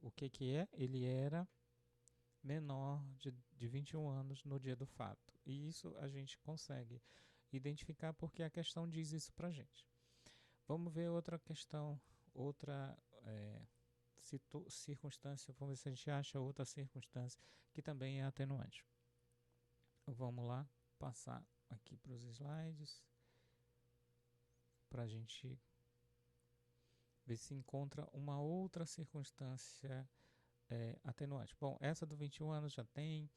O que é? Ele era menor de 21 anos no dia do fato. E isso a gente consegue identificar porque a questão diz isso pra gente. Vamos ver outra questão, outra circunstância, vamos ver se a gente acha outra circunstância que também é atenuante. Vamos lá, passar aqui para os slides para a gente ver se encontra uma outra circunstância atenuante. Bom, essa do 21 anos já tem,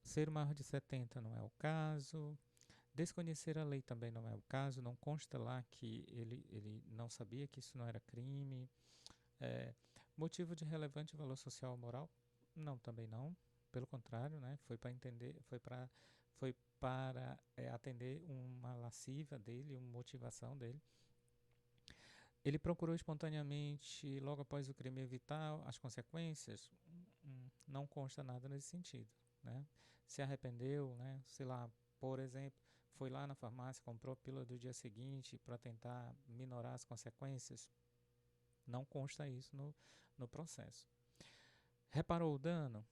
ser maior de 70 não é o caso, desconhecer a lei também não é o caso, não consta lá que ele não sabia que isso não era crime. Motivo de relevante valor social ou moral? Não, também não. Pelo contrário, né? Foi para atender uma lascívia dele, uma motivação dele. Ele procurou espontaneamente, logo após o crime, evitar as consequências? Não consta nada nesse sentido, né? Se arrependeu, né? Sei lá, por exemplo, foi lá na farmácia, comprou a pílula do dia seguinte para tentar minorar as consequências? Não consta isso no processo. Reparou o dano?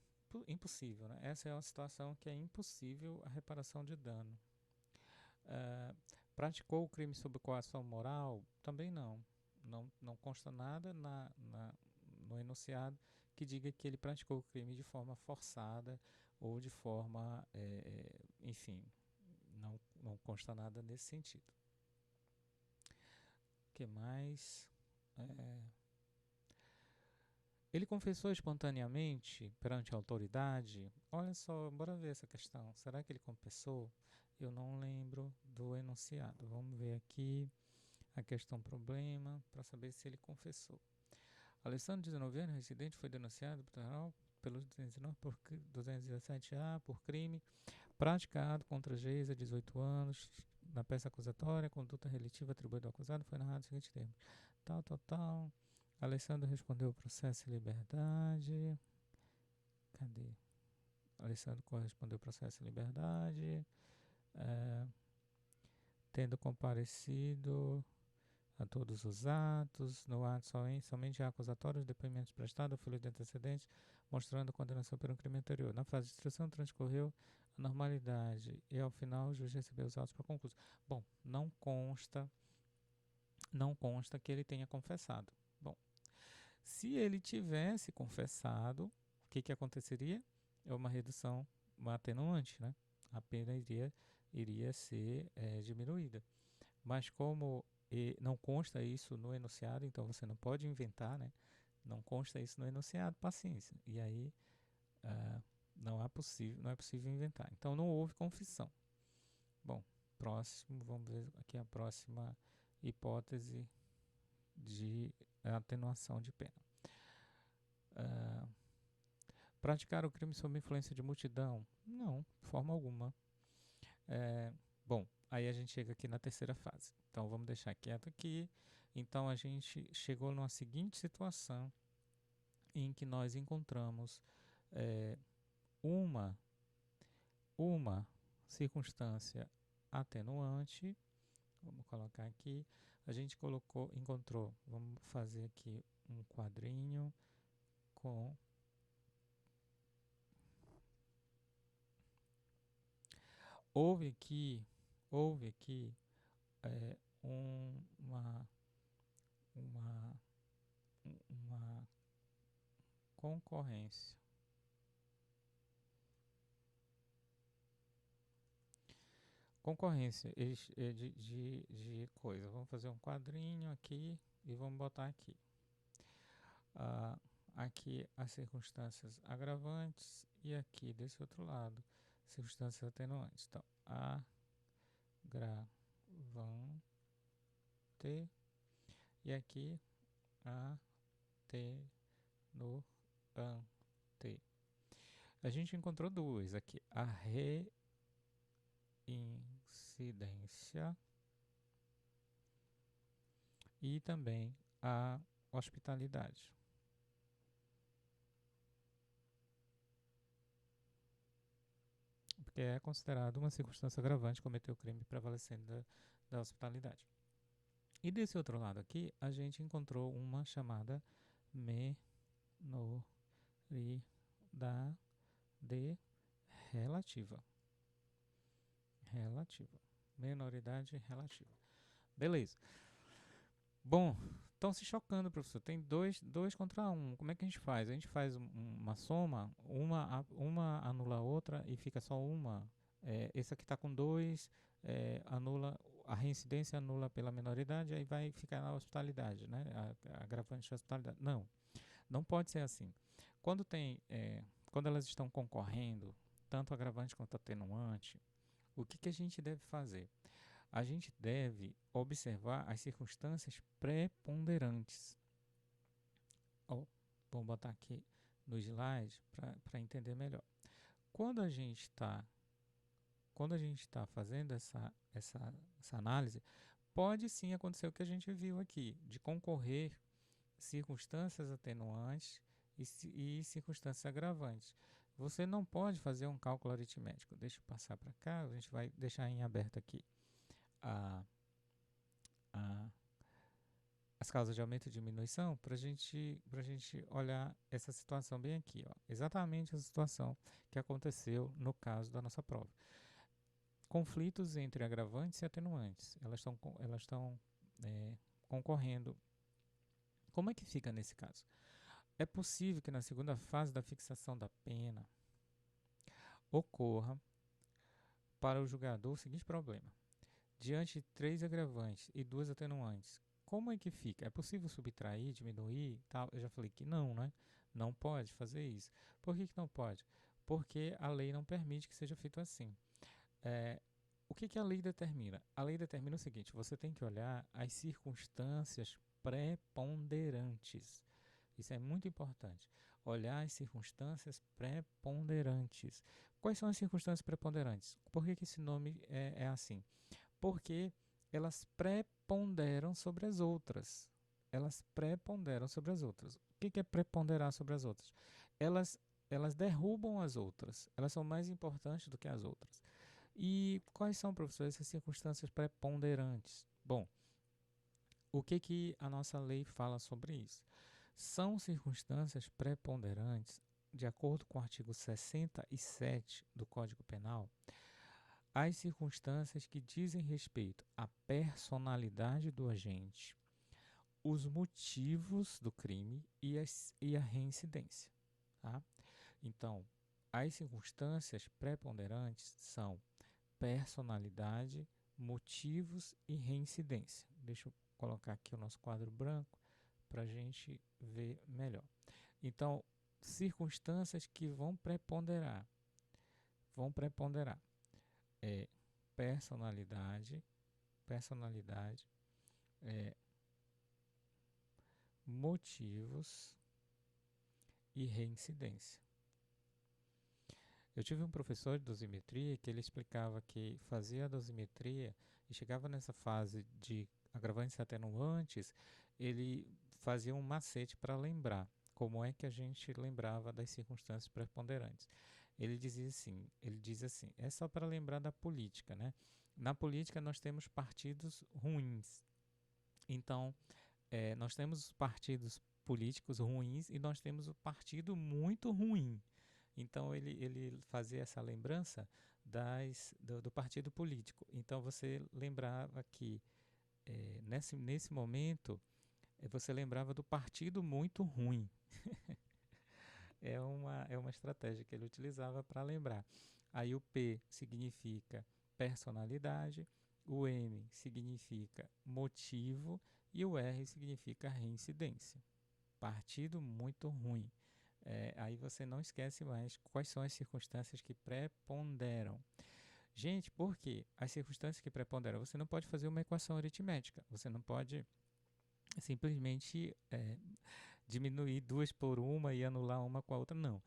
Impossível, né? Essa é uma situação que é impossível a reparação de dano. Praticou o crime sob coação moral? Também não. Não consta nada no enunciado que diga que ele praticou o crime de forma forçada ou de forma, enfim, não consta nada nesse sentido. O que mais? Ele confessou espontaneamente perante a autoridade? Olha só, bora ver essa questão. Será que ele confessou? Eu não lembro do enunciado. Vamos ver aqui a questão problema para saber se ele confessou. Alessandro, 19 anos, residente, foi denunciado pelo 217A por crime praticado contra Geisa, 18 anos, na peça acusatória, conduta relativa atribuída ao acusado, foi narrado o seguinte termo. Tal. Alessandro respondeu o processo em liberdade. Cadê? Alessandro correspondeu o processo em liberdade. Tendo comparecido a todos os atos, no ato somente há acusatórios, depoimentos prestados, folha de antecedentes, mostrando a condenação por um crime anterior. Na fase de instrução transcorreu a normalidade e ao final o juiz recebeu os autos para concurso. Bom, não consta que ele tenha confessado. Bom, Se ele tivesse confessado, o que aconteceria? É uma redução, uma atenuante, né? A pena iria ser diminuída. Mas como não consta isso no enunciado, então você não pode inventar, né? Não consta isso no enunciado, paciência. E aí não é possível inventar. Então não houve confissão. Bom, próximo, vamos ver aqui a próxima hipótese de atenuação de pena. Praticar o crime sob influência de multidão? Não, de forma alguma. Bom, aí a gente chega aqui na terceira fase. Então vamos deixar quieto aqui. Então a gente chegou numa seguinte situação em que nós encontramos uma circunstância atenuante. Vamos colocar aqui. A gente encontrou. Vamos fazer aqui um quadrinho com houve aqui uma concorrência. Concorrência de coisa. Vamos fazer um quadrinho aqui e vamos botar aqui. Aqui as circunstâncias agravantes e aqui desse outro lado circunstâncias atenuantes. Então, agravante e aqui atenuante. A gente encontrou duas aqui. A reincidência e também a hospitalidade. Porque é considerado uma circunstância agravante cometer o crime prevalecendo da hospitalidade. E desse outro lado aqui, a gente encontrou uma chamada menoridade relativa. Menoridade relativa. Beleza. Bom, estão se chocando, professor. Tem dois contra um. Como é que a gente faz? A gente faz uma soma, uma anula a outra e fica só uma. Esse aqui está com 2, anula a reincidência, anula pela menoridade, aí vai ficar na hospitalidade, né? A agravante da hospitalidade. Não pode ser assim. Quando elas estão concorrendo, tanto agravante quanto atenuante, o que a gente deve fazer? A gente deve observar as circunstâncias preponderantes. Vamos botar aqui no slide para entender melhor. Quando a gente está fazendo essa análise, pode sim acontecer o que a gente viu aqui, de concorrer circunstâncias atenuantes e circunstâncias agravantes. Você não pode fazer um cálculo aritmético. Deixa eu passar para cá, a gente vai deixar em aberto aqui as causas de aumento e diminuição para a gente olhar essa situação bem aqui. Exatamente a situação que aconteceu no caso da nossa prova. Conflitos entre agravantes e atenuantes. Elas estão concorrendo. Como é que fica nesse caso? É possível que na segunda fase da fixação da pena ocorra para o julgador o seguinte problema. Diante de 3 agravantes e 2 atenuantes, como é que fica? É possível subtrair, diminuir? Tal? Eu já falei que não, né? Não pode fazer isso. Por que não pode? Porque a lei não permite que seja feito assim. O que a lei determina? A lei determina o seguinte, você tem que olhar as circunstâncias preponderantes. Isso é muito importante. Olhar as circunstâncias preponderantes. Quais são as circunstâncias preponderantes? Por que esse nome é assim? Porque elas preponderam sobre as outras. Elas preponderam sobre as outras. O que é preponderar sobre as outras? Elas derrubam as outras. Elas são mais importantes do que as outras. E quais são, professor, essas circunstâncias preponderantes? Bom, o que a nossa lei fala sobre isso? São circunstâncias preponderantes, de acordo com o artigo 67 do Código Penal, as circunstâncias que dizem respeito à personalidade do agente os motivos do crime e a reincidência. Tá? Então, as circunstâncias preponderantes são personalidade, motivos e reincidência. Deixa eu colocar aqui o nosso quadro branco para a gente ver melhor. Então, circunstâncias que vão preponderar. É personalidade, motivos e reincidência. Eu tive um professor de dosimetria que ele explicava que fazia a dosimetria e chegava nessa fase de agravantes e atenuantes, ele fazia um macete para lembrar como é que a gente lembrava das circunstâncias preponderantes. Ele diz assim, é só para lembrar da política, né? Na política nós temos partidos ruins. Então, nós temos partidos políticos ruins e nós temos o partido muito ruim. Então, ele fazia essa lembrança do partido político. Então, você lembrava que, nesse momento, você lembrava do partido muito ruim. É uma estratégia que ele utilizava para lembrar. Aí o P significa personalidade, o M significa motivo e o R significa reincidência. Partido muito ruim. Aí você não esquece mais quais são as circunstâncias que preponderam. Gente, por quê? As circunstâncias que preponderam, você não pode fazer uma equação aritmética. Você não pode simplesmente diminuir duas por uma e anular uma com a outra, não.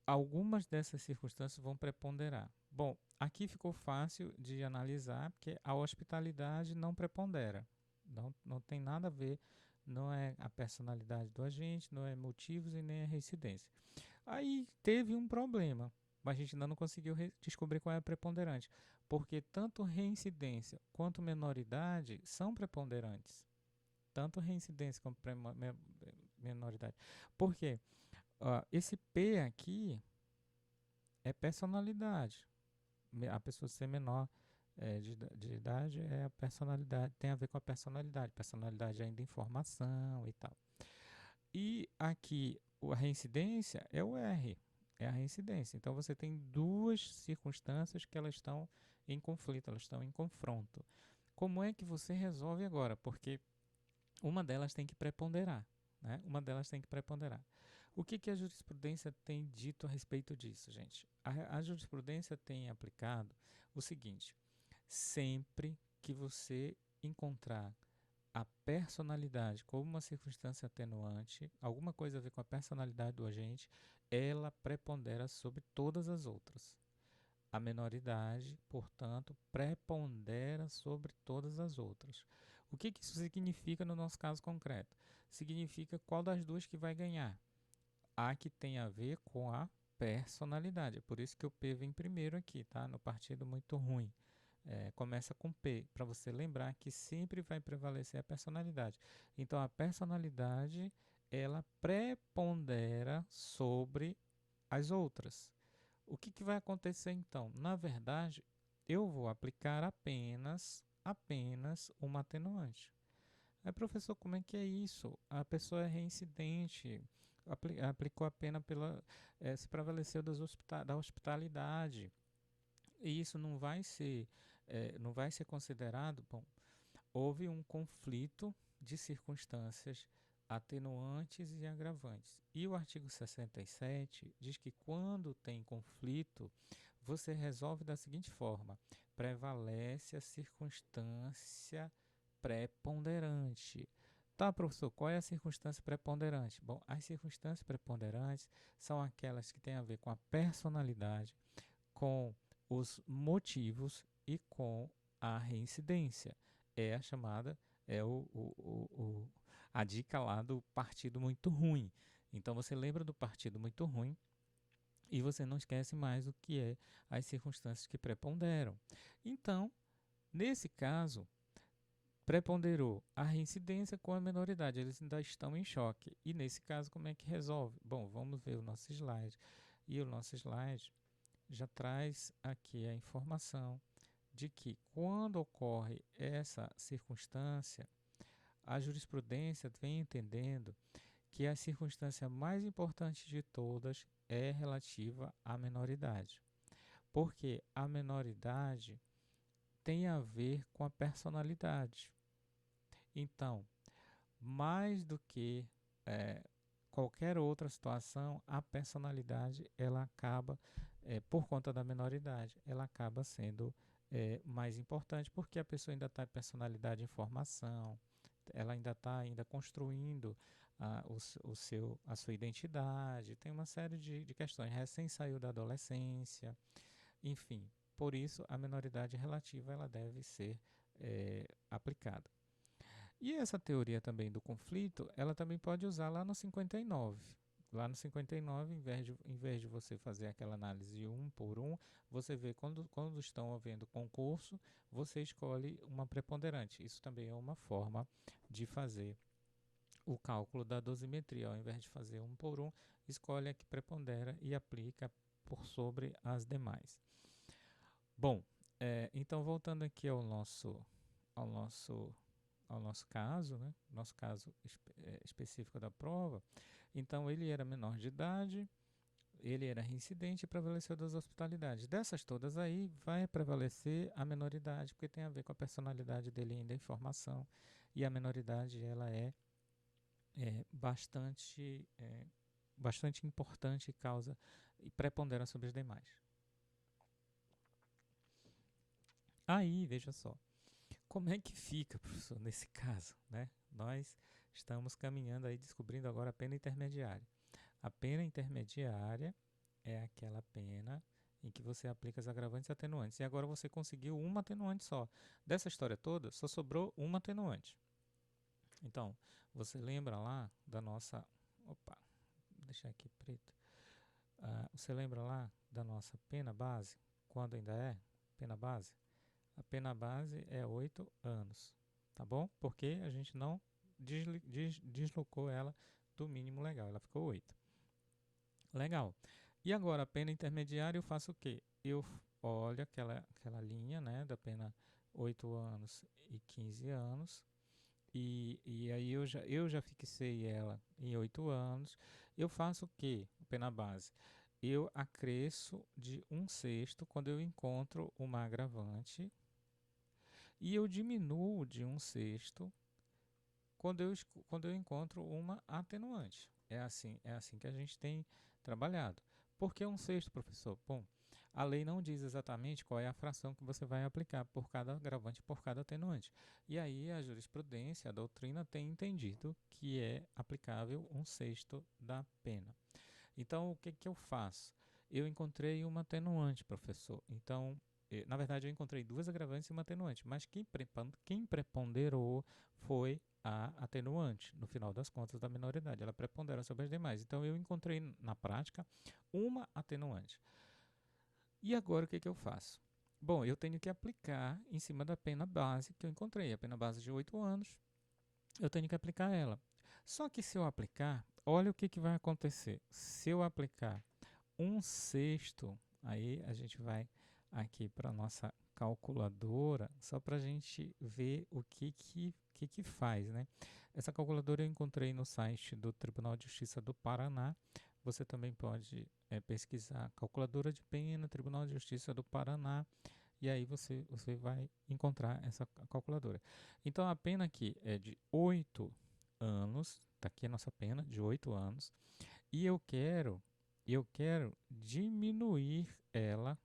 Algumas dessas circunstâncias vão preponderar. Bom, aqui ficou fácil de analisar, porque a hospitalidade não prepondera. Não tem nada a ver, não é a personalidade do agente, não é motivos e nem a reincidência. Aí teve um problema, mas a gente ainda não conseguiu descobrir qual é a preponderante, porque tanto reincidência quanto menoridade são preponderantes. Tanto reincidência como menoridade. Por quê? Esse P aqui é personalidade. A pessoa ser menor de idade é a personalidade, tem a ver com a personalidade. Personalidade é ainda informação e tal. E aqui a reincidência é o R, é a reincidência. Então você tem duas circunstâncias que elas estão em conflito, elas estão em confronto. Como é que você resolve agora? Porque uma delas tem que preponderar, né? Uma delas tem que preponderar. O que a jurisprudência tem dito a respeito disso, gente? A jurisprudência tem aplicado o seguinte: sempre que você encontrar a personalidade como uma circunstância atenuante, alguma coisa a ver com a personalidade do agente, ela prepondera sobre todas as outras. A menoridade, portanto, prepondera sobre todas as outras. O que isso significa no nosso caso concreto? Significa qual das duas que vai ganhar. A que tem a ver com a personalidade. É por isso que o P vem primeiro aqui, tá? No partido muito ruim. Começa com P, para você lembrar que sempre vai prevalecer a personalidade. Então, a personalidade, ela prepondera sobre as outras. O que vai acontecer então? Na verdade, eu vou aplicar apenas uma atenuante. Aí, professor, como é que é isso? A pessoa é reincidente, aplicou a pena se prevaleceu da hospitalidade. E isso não vai ser considerado. Bom, houve um conflito de circunstâncias atenuantes e agravantes. E o artigo 67 diz que quando tem conflito, você resolve da seguinte forma: prevalece a circunstância preponderante. Tá, professor, qual é a circunstância preponderante? Bom, as circunstâncias preponderantes são aquelas que têm a ver com a personalidade, com os motivos e com a reincidência. É a chamada, a dica lá do partido muito ruim. Então você lembra do partido muito ruim e você não esquece mais o que é as circunstâncias que preponderam. Então, nesse caso, preponderou a reincidência com a menoridade. Eles ainda estão em choque. E nesse caso, como é que resolve? Bom, vamos ver o nosso slide. E o nosso slide já traz aqui a informação de que quando ocorre essa circunstância, a jurisprudência vem entendendo que a circunstância mais importante de todas é relativa à menoridade, porque a menoridade tem a ver com a personalidade. Então, mais do que eh, qualquer outra situação, a personalidade ela acaba, por conta da menoridade, ela acaba sendo mais importante, porque a pessoa ainda está em personalidade em formação, ela ainda está ainda construindo a sua identidade, tem uma série de questões, recém saiu da adolescência, enfim, por isso a menoridade relativa ela deve ser aplicada. E essa teoria também do conflito, ela também pode usar lá no 59. Lá no 59, em vez de você fazer aquela análise um por um, você vê quando estão havendo concurso, você escolhe uma preponderante. Isso também é uma forma de fazer o cálculo da dosimetria. Ao invés de fazer um por um, escolhe a que prepondera e aplica por sobre as demais. Bom, então voltando aqui ao nosso ao nosso caso, né? Nosso caso específico da prova. Então, ele era menor de idade, ele era reincidente e prevaleceu das hospitalidades. Dessas todas aí, vai prevalecer a menoridade, porque tem a ver com a personalidade dele ainda em formação. E a menoridade, ela bastante importante e causa e prepondera sobre os demais. Aí, veja só. Como é que fica, professor, nesse caso, né? Nós estamos caminhando aí, descobrindo agora a pena intermediária. A pena intermediária é aquela pena em que você aplica os agravantes e atenuantes. E agora você conseguiu uma atenuante só. Dessa história toda, só sobrou uma atenuante. Então, você lembra lá da nossa... Opa, vou deixar aqui preto. Você lembra lá da nossa pena base? Quando ainda é pena base? A pena base é 8 anos, tá bom? Porque a gente não deslocou ela do mínimo legal, ela ficou 8. Legal. E agora, a pena intermediária, eu faço o quê? Eu olho aquela linha, né, da pena 8 anos e 15 anos, e aí eu já fixei ela em 8 anos. Eu faço o quê? Pena base. Eu acresço de 1/6 quando eu encontro uma agravante, e eu diminuo de 1/6 quando eu encontro uma atenuante. É assim que a gente tem trabalhado. Por que 1/6, professor? Bom, a lei não diz exatamente qual é a fração que você vai aplicar por cada agravante e por cada atenuante. E aí a jurisprudência, a doutrina tem entendido que é aplicável 1/6 da pena. Então, o que eu faço? Eu encontrei uma atenuante, professor. Então, na verdade, eu encontrei duas agravantes e uma atenuante, mas quem preponderou foi a atenuante, no final das contas, da minoridade. Ela prepondera sobre as demais. Então, eu encontrei, na prática, uma atenuante. E agora, o que eu faço? Bom, eu tenho que aplicar em cima da pena base que eu encontrei, a pena base de 8 anos, eu tenho que aplicar ela. Só que se eu aplicar, olha o que vai acontecer. Se eu aplicar 1/6, aí a gente vai aqui para a nossa calculadora, só para a gente ver o que faz, né? Essa calculadora eu encontrei no site do Tribunal de Justiça do Paraná. Você também pode pesquisar calculadora de pena, Tribunal de Justiça do Paraná, e aí você vai encontrar essa calculadora. Então, a pena aqui é de 8 anos, está aqui a nossa pena, de 8 anos, e eu quero diminuir ela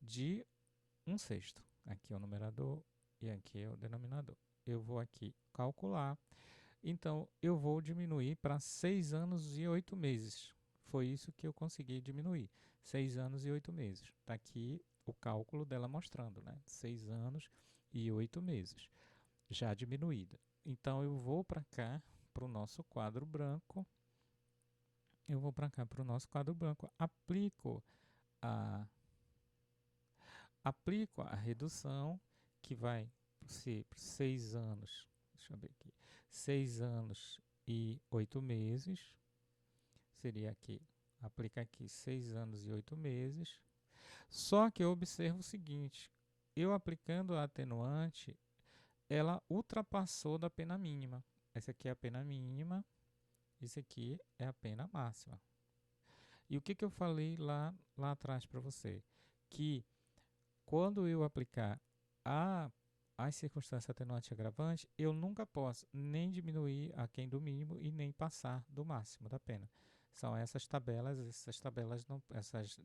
de 1/6. Aqui é o numerador e aqui é o denominador. Eu vou aqui calcular, então eu vou diminuir para 6 anos e 8 meses. Foi isso que eu consegui diminuir, 6 anos e 8 meses. Está aqui o cálculo dela mostrando, né? 6 anos e 8 meses, já diminuída. Então eu vou para cá, para o nosso quadro branco, aplico a redução, que vai ser 6 anos, deixa eu ver aqui, 6 anos e 8 meses, seria aqui, aplica aqui 6 anos e 8 meses, só que eu observo o seguinte, eu aplicando a atenuante, ela ultrapassou da pena mínima. Essa aqui é a pena mínima, isso aqui é a pena máxima. E o que eu falei lá atrás para você? Que quando eu aplicar as circunstâncias atenuantes e agravantes, eu nunca posso nem diminuir aquém do mínimo e nem passar do máximo da pena. São essas tabelas não,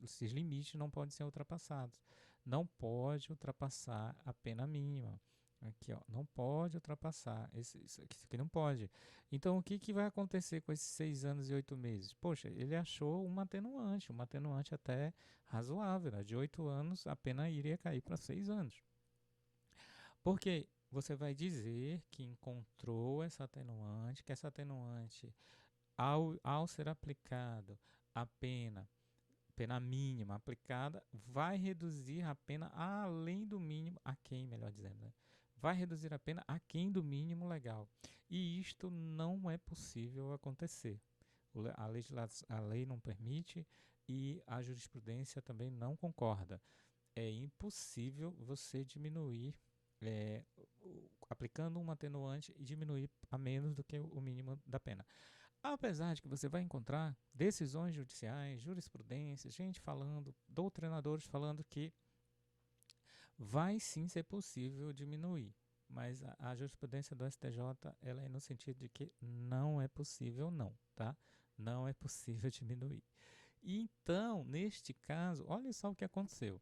esses limites não podem ser ultrapassados. Não pode ultrapassar a pena mínima. Aqui, ó, não pode ultrapassar. Isso aqui não pode. Então, o que vai acontecer com esses 6 anos e 8 meses? Poxa, ele achou um atenuante até razoável. Né? De 8 anos, a pena iria cair para 6 anos. Porque você vai dizer que encontrou essa atenuante, que essa atenuante, ao ser aplicado a pena mínima aplicada, vai reduzir a pena além do mínimo, aquém, melhor dizendo, né? Vai reduzir a pena aquém do mínimo legal. E isto não é possível acontecer. A lei não permite e a jurisprudência também não concorda. É impossível você diminuir, aplicando um atenuante e diminuir a menos do que o mínimo da pena. Apesar de que você vai encontrar decisões judiciais, jurisprudências, gente falando, doutrinadores falando que vai sim ser possível diminuir. Mas a jurisprudência do STJ ela é no sentido de que não é possível não, tá? Não é possível diminuir. Então, neste caso, olha só o que aconteceu.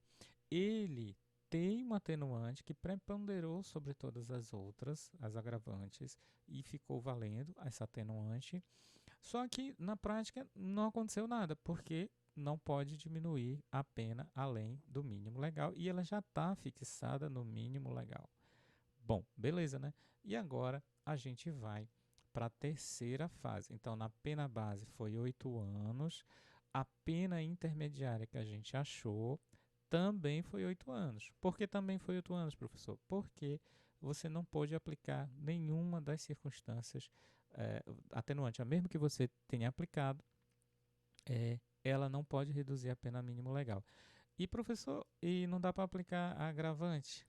Ele tem uma atenuante que preponderou sobre todas as outras, as agravantes, e ficou valendo essa atenuante. Só que na prática não aconteceu nada, porque não pode diminuir a pena além do mínimo legal e ela já está fixada no mínimo legal. Bom, beleza, né? E agora a gente vai para a terceira fase. Então, na pena base foi 8 anos, a pena intermediária que a gente achou também foi 8 anos. Por que também foi 8 anos, professor? Porque você não pôde aplicar nenhuma das circunstâncias atenuante. Mesmo que você tenha aplicado, ela não pode reduzir a pena mínimo legal. E, professor, e não dá para aplicar a agravante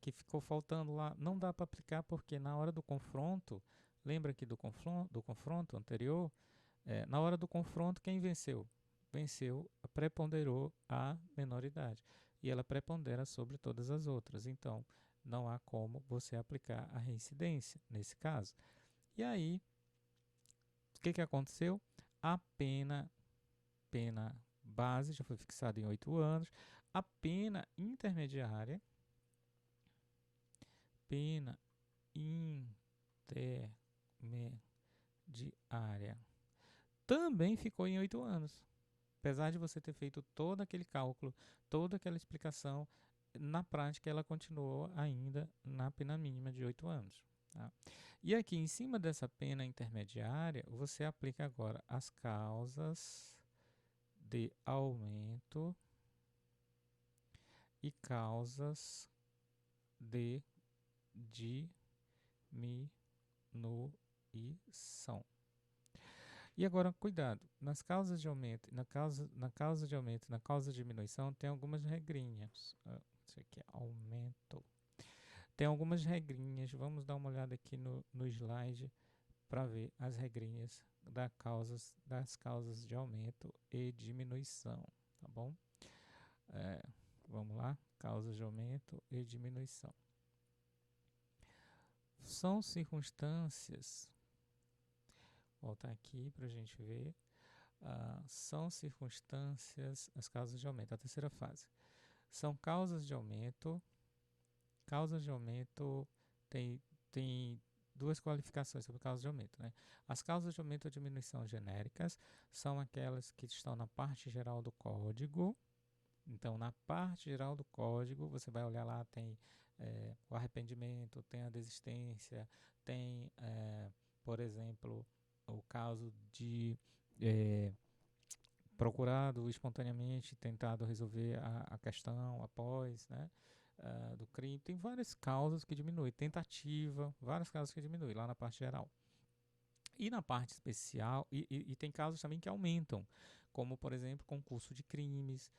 que ficou faltando lá? Não dá para aplicar porque na hora do confronto, lembra aqui do confronto anterior? Na hora do confronto, quem venceu? Venceu, preponderou a menoridade. E ela prepondera sobre todas as outras. Então, não há como você aplicar a reincidência nesse caso. E aí, o que aconteceu? A pena base já foi fixada em 8 anos. A pena intermediária, também ficou em 8 anos. Apesar de você ter feito todo aquele cálculo, toda aquela explicação, na prática ela continuou ainda na pena mínima de 8 anos. Tá? E aqui, em cima dessa pena intermediária, você aplica agora as causas de aumento e causas de diminuição. E agora, cuidado, nas causas de aumento, na causa de aumento e na causa de diminuição tem algumas regrinhas. Isso aqui é aumento. Tem algumas regrinhas, vamos dar uma olhada aqui no slide para ver as regrinhas das causas de aumento e diminuição, tá bom? Vamos lá, causas de aumento e diminuição. São circunstâncias, voltar aqui para a gente ver, são circunstâncias, as causas de aumento, a terceira fase. São causas de aumento tem duas qualificações sobre causas de aumento. Né? As causas de aumento ou diminuição genéricas são aquelas que estão na parte geral do código. Então, na parte geral do código, você vai olhar lá, tem o arrependimento, tem a desistência, tem, por exemplo, o caso de procurado espontaneamente, tentado resolver a questão após, né, do crime. Tem várias causas que diminuem, tentativa, várias causas que diminuem lá na parte geral. E na parte especial, e tem casos também que aumentam, como, por exemplo, concurso de crimes,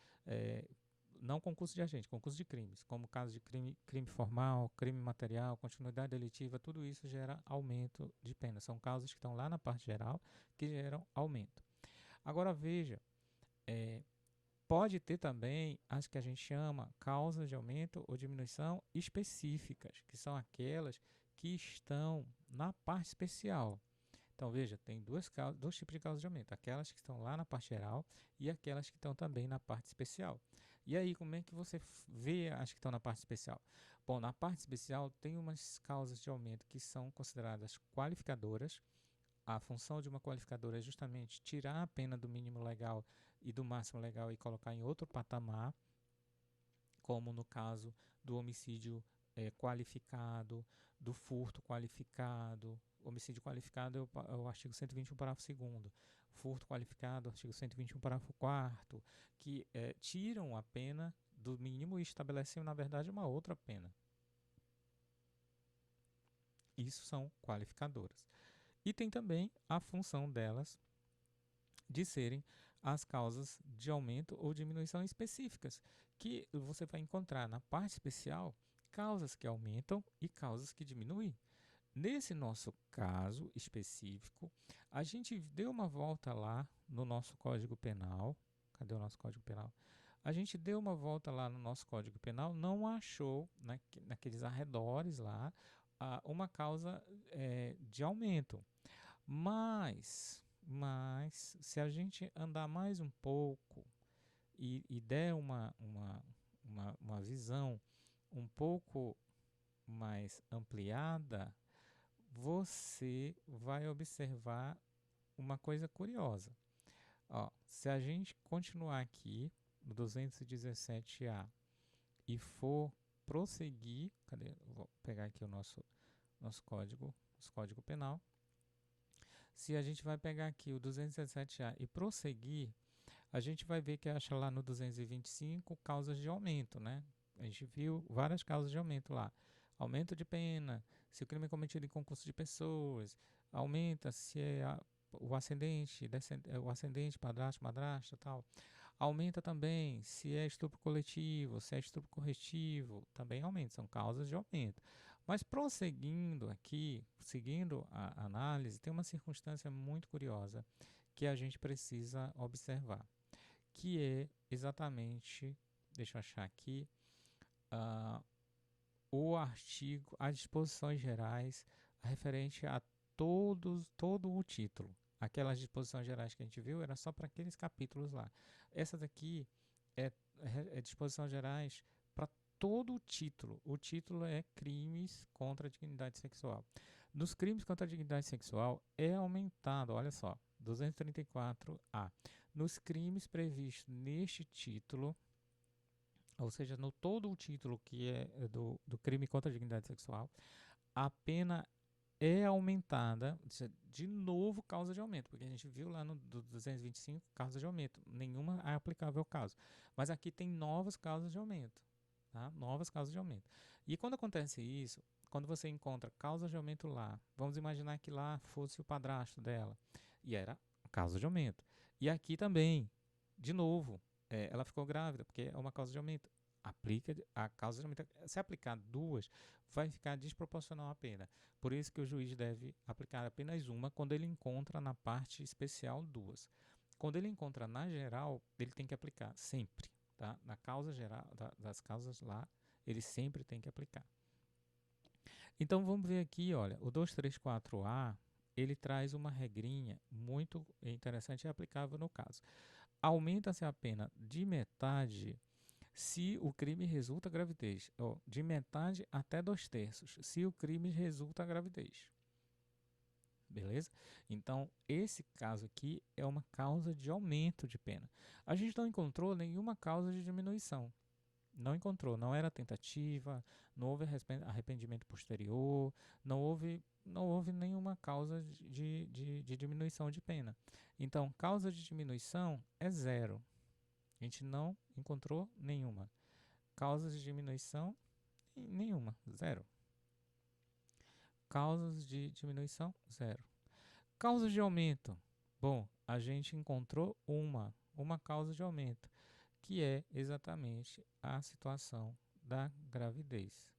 não concurso de agente, concurso de crimes, como caso de crime formal, crime material, continuidade delitiva, tudo isso gera aumento de pena. São causas que estão lá na parte geral que geram aumento. Agora veja, pode ter também as que a gente chama causas de aumento ou diminuição específicas, que são aquelas que estão na parte especial. Então, veja, tem dois tipos de causas de aumento. Aquelas que estão lá na parte geral e aquelas que estão também na parte especial. E aí, como é que você vê as que estão na parte especial? Bom, na parte especial tem umas causas de aumento que são consideradas qualificadoras. A função de uma qualificadora é justamente tirar a pena do mínimo legal e do máximo legal e colocar em outro patamar, como no caso do homicídio qualificado, do furto qualificado. Homicídio qualificado é o artigo 121, parágrafo 2º. Furto qualificado, artigo 121, parágrafo 4º, que tiram a pena do mínimo e estabelecem, na verdade, uma outra pena. Isso são qualificadoras. E tem também a função delas de serem as causas de aumento ou diminuição específicas, que você vai encontrar na parte especial causas que aumentam e causas que diminuem. Nesse nosso caso específico, a gente deu uma volta lá no nosso Código Penal. Cadê o nosso Código Penal? A gente deu uma volta lá no nosso Código Penal, não achou naqueles arredores lá uma causa de aumento. Mas, se a gente andar mais um pouco e der uma visão um pouco mais ampliada, você vai observar uma coisa curiosa. Ó, se a gente continuar aqui no 217A e for prosseguir, cadê? Vou pegar aqui o nosso código penal. Se a gente vai pegar aqui o 217A e prosseguir, a gente vai ver que acha lá no 225 causas de aumento, né? A gente viu várias causas de aumento lá. Aumento de pena, se o crime é cometido em concurso de pessoas, aumenta se é o ascendente, padrasto, madrasta, tal. Aumenta também se é estupro coletivo, se é estupro corretivo, também aumenta, são causas de aumento. Mas prosseguindo aqui, seguindo a análise, tem uma circunstância muito curiosa que a gente precisa observar, que é exatamente, deixa eu achar aqui, o artigo, as disposições gerais referente a todo o título. Aquelas disposições gerais que a gente viu era só para aqueles capítulos lá. Essa daqui é disposições gerais para todo o título. O título é crimes contra a dignidade sexual. Nos crimes contra a dignidade sexual é aumentado, olha só, 234A. Nos crimes previstos neste título, ou seja, no todo o título que é do crime contra a dignidade sexual, a pena é aumentada, de novo causa de aumento, porque a gente viu lá no 225 causa de aumento, nenhuma é aplicável ao caso. Mas aqui tem novas causas de aumento, tá? Novas causas de aumento. E quando acontece isso, quando você encontra causas de aumento lá, vamos imaginar que lá fosse o padrasto dela, e era causa de aumento. E aqui também, de novo, ela ficou grávida, porque é uma causa de aumento. Aplica a causa de aumento. Se aplicar duas, vai ficar desproporcional a pena. Por isso que o juiz deve aplicar apenas uma quando ele encontra na parte especial duas. Quando ele encontra na geral, ele tem que aplicar sempre, tá? Na causa geral, das causas lá, ele sempre tem que aplicar. Então vamos ver aqui, olha, o 234A, ele traz uma regrinha muito interessante e aplicável no caso. Aumenta-se a pena de metade se o crime resulta gravidez, de metade até 2/3, se o crime resulta gravidez. Beleza? Então, esse caso aqui é uma causa de aumento de pena. A gente não encontrou nenhuma causa de diminuição. Não encontrou, não era tentativa, não houve arrependimento posterior, não houve nenhuma causa de diminuição de pena. Então, causa de diminuição é 0. A gente não encontrou nenhuma. Causas de diminuição, nenhuma, 0. Causas de diminuição, 0. Causas de aumento. Bom, a gente encontrou uma causa de aumento, que é exatamente a situação da gravidez.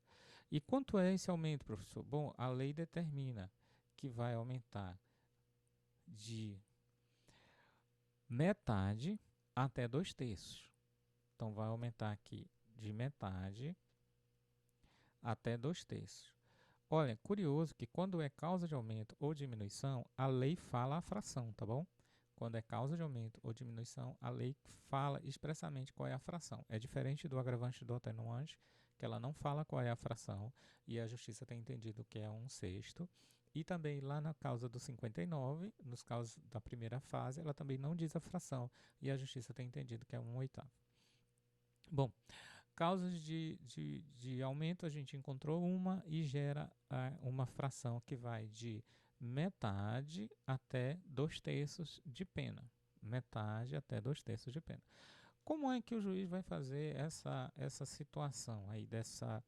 E quanto é esse aumento, professor? Bom, a lei determina que vai aumentar de metade até 2/3. Então, vai aumentar aqui de metade até 2/3. Olha, curioso que quando é causa de aumento ou diminuição, a lei fala a fração, tá bom? Quando é causa de aumento ou diminuição, a lei fala expressamente qual é a fração. É diferente do agravante e do atenuante, que ela não fala qual é a fração, e a justiça tem entendido que é 1/6. E também lá na causa do 59, nos casos da primeira fase, ela também não diz a fração, e a justiça tem entendido que é 1/8. Bom, causas de aumento, a gente encontrou uma e gera uma fração que vai de metade até 2/3 de pena. Metade até 2/3 de pena. Como é que o juiz vai fazer essa situação aí, dessa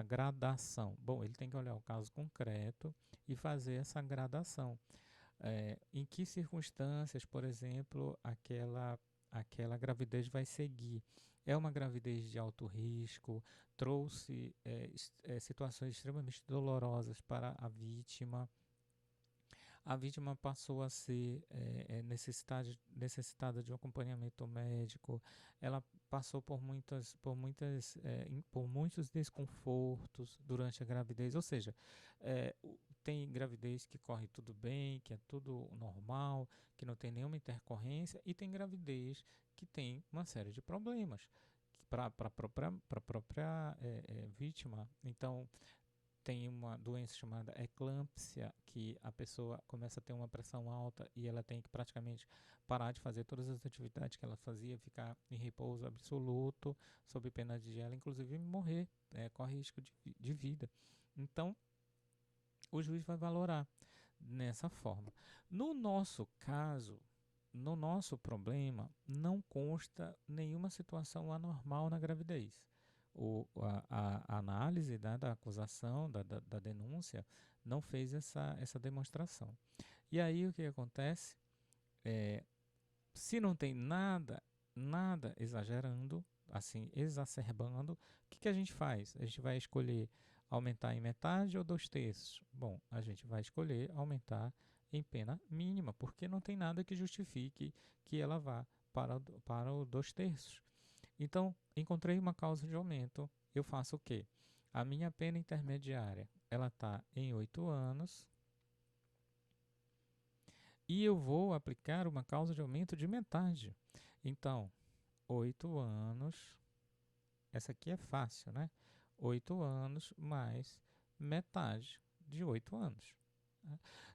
gradação? Bom, ele tem que olhar o caso concreto e fazer essa gradação. Em que circunstâncias, por exemplo, aquela gravidez vai seguir? É uma gravidez de alto risco, trouxe situações extremamente dolorosas para a vítima passou a ser necessitada de um acompanhamento médico, ela passou por muitos desconfortos durante a gravidez, ou seja, tem gravidez que corre tudo bem, que é tudo normal, que não tem nenhuma intercorrência, e tem gravidez que tem uma série de problemas para a própria vítima. Então, tem uma doença chamada eclâmpsia, que a pessoa começa a ter uma pressão alta e ela tem que praticamente parar de fazer todas as atividades que ela fazia, ficar em repouso absoluto, sob pena de ela, inclusive morrer, corre risco de vida. Então, o juiz vai valorar nessa forma. No nosso caso, no nosso problema, não consta nenhuma situação anormal na gravidez. A análise, né, da acusação, da denúncia, não fez essa demonstração. E aí o que acontece? Se não tem nada exagerando, assim, exacerbando, o que a gente faz? A gente vai escolher aumentar em metade ou 2/3? Bom, a gente vai escolher aumentar em pena mínima, porque não tem nada que justifique que ela vá para o 2/3. Então, encontrei uma causa de aumento, eu faço o quê? A minha pena intermediária, ela está em 8 anos, e eu vou aplicar uma causa de aumento de metade. Então, 8 anos, essa aqui é fácil, né? 8 anos mais metade de 8 anos.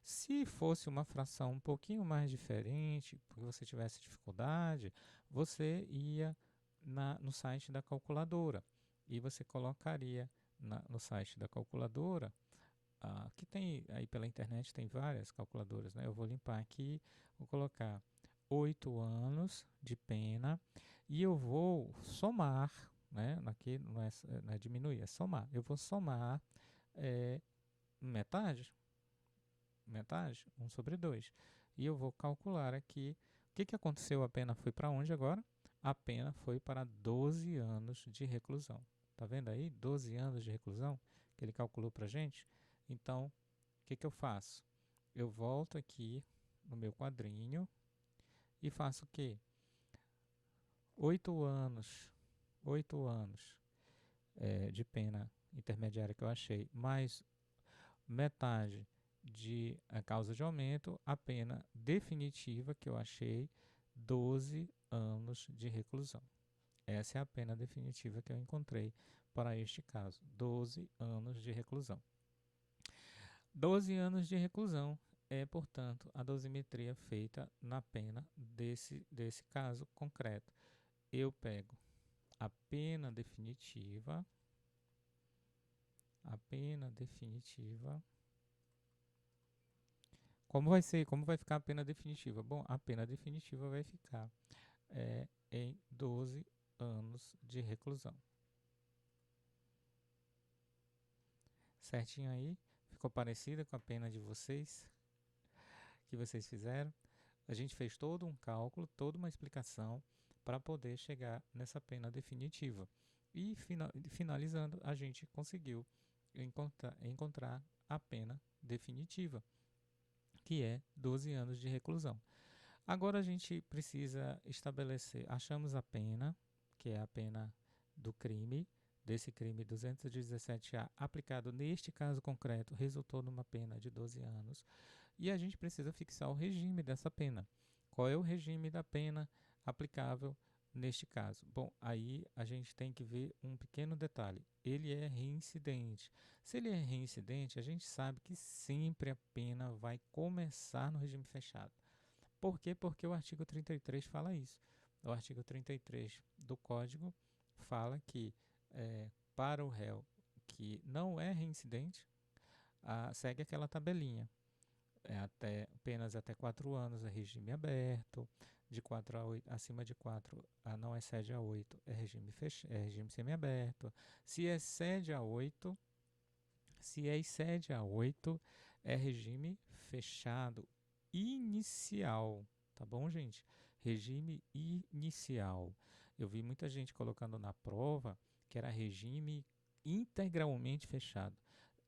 Se fosse uma fração um pouquinho mais diferente, porque você tivesse dificuldade, você ia no site da calculadora e você colocaria no site da calculadora, que tem aí pela internet, tem várias calculadoras, né? Eu vou limpar aqui, vou colocar 8 anos de pena e eu vou somar, né? Aqui não é diminuir, é somar. Eu vou somar metade, 1/2. E eu vou calcular aqui o que aconteceu. A pena foi para onde agora? A pena foi para 12 anos de reclusão. Tá vendo aí? 12 anos de reclusão que ele calculou para a gente. Então, o que eu faço? Eu volto aqui no meu quadrinho e faço o quê? 8 anos, 8 anos de pena intermediária que eu achei, mais metade de causa de aumento, a pena definitiva que eu achei, 12 anos de reclusão. Essa é a pena definitiva que eu encontrei para este caso, 12 anos de reclusão. 12 anos de reclusão é, portanto, a dosimetria feita na pena desse caso concreto. Eu pego a pena definitiva, Como vai ficar a pena definitiva? Bom, a pena definitiva vai ficar em 12 anos de reclusão. Certinho aí? Ficou parecida com a pena de vocês, que vocês fizeram? A gente fez todo um cálculo, toda uma explicação para poder chegar nessa pena definitiva. E finalizando, a gente conseguiu encontrar a pena definitiva, que é 12 anos de reclusão. Agora a gente precisa estabelecer, achamos a pena, que é a pena do crime, desse crime 217A, aplicado neste caso concreto, resultou numa pena de 12 anos, e a gente precisa fixar o regime dessa pena. Qual é o regime da pena aplicável neste caso? Bom, aí a gente tem que ver um pequeno detalhe. Ele é reincidente. Se ele é reincidente, a gente sabe que sempre a pena vai começar no regime fechado. Por quê? Porque o artigo 33 fala isso. O artigo 33 do Código fala que para o réu que não é reincidente, segue aquela tabelinha. Penas até 4 anos é regime aberto, de 4 a 8, acima de 4 não excede a 8 é regime semiaberto. Se excede a 8, é regime fechado inicial, tá bom, gente? Regime inicial. Eu vi muita gente colocando na prova que era regime integralmente fechado.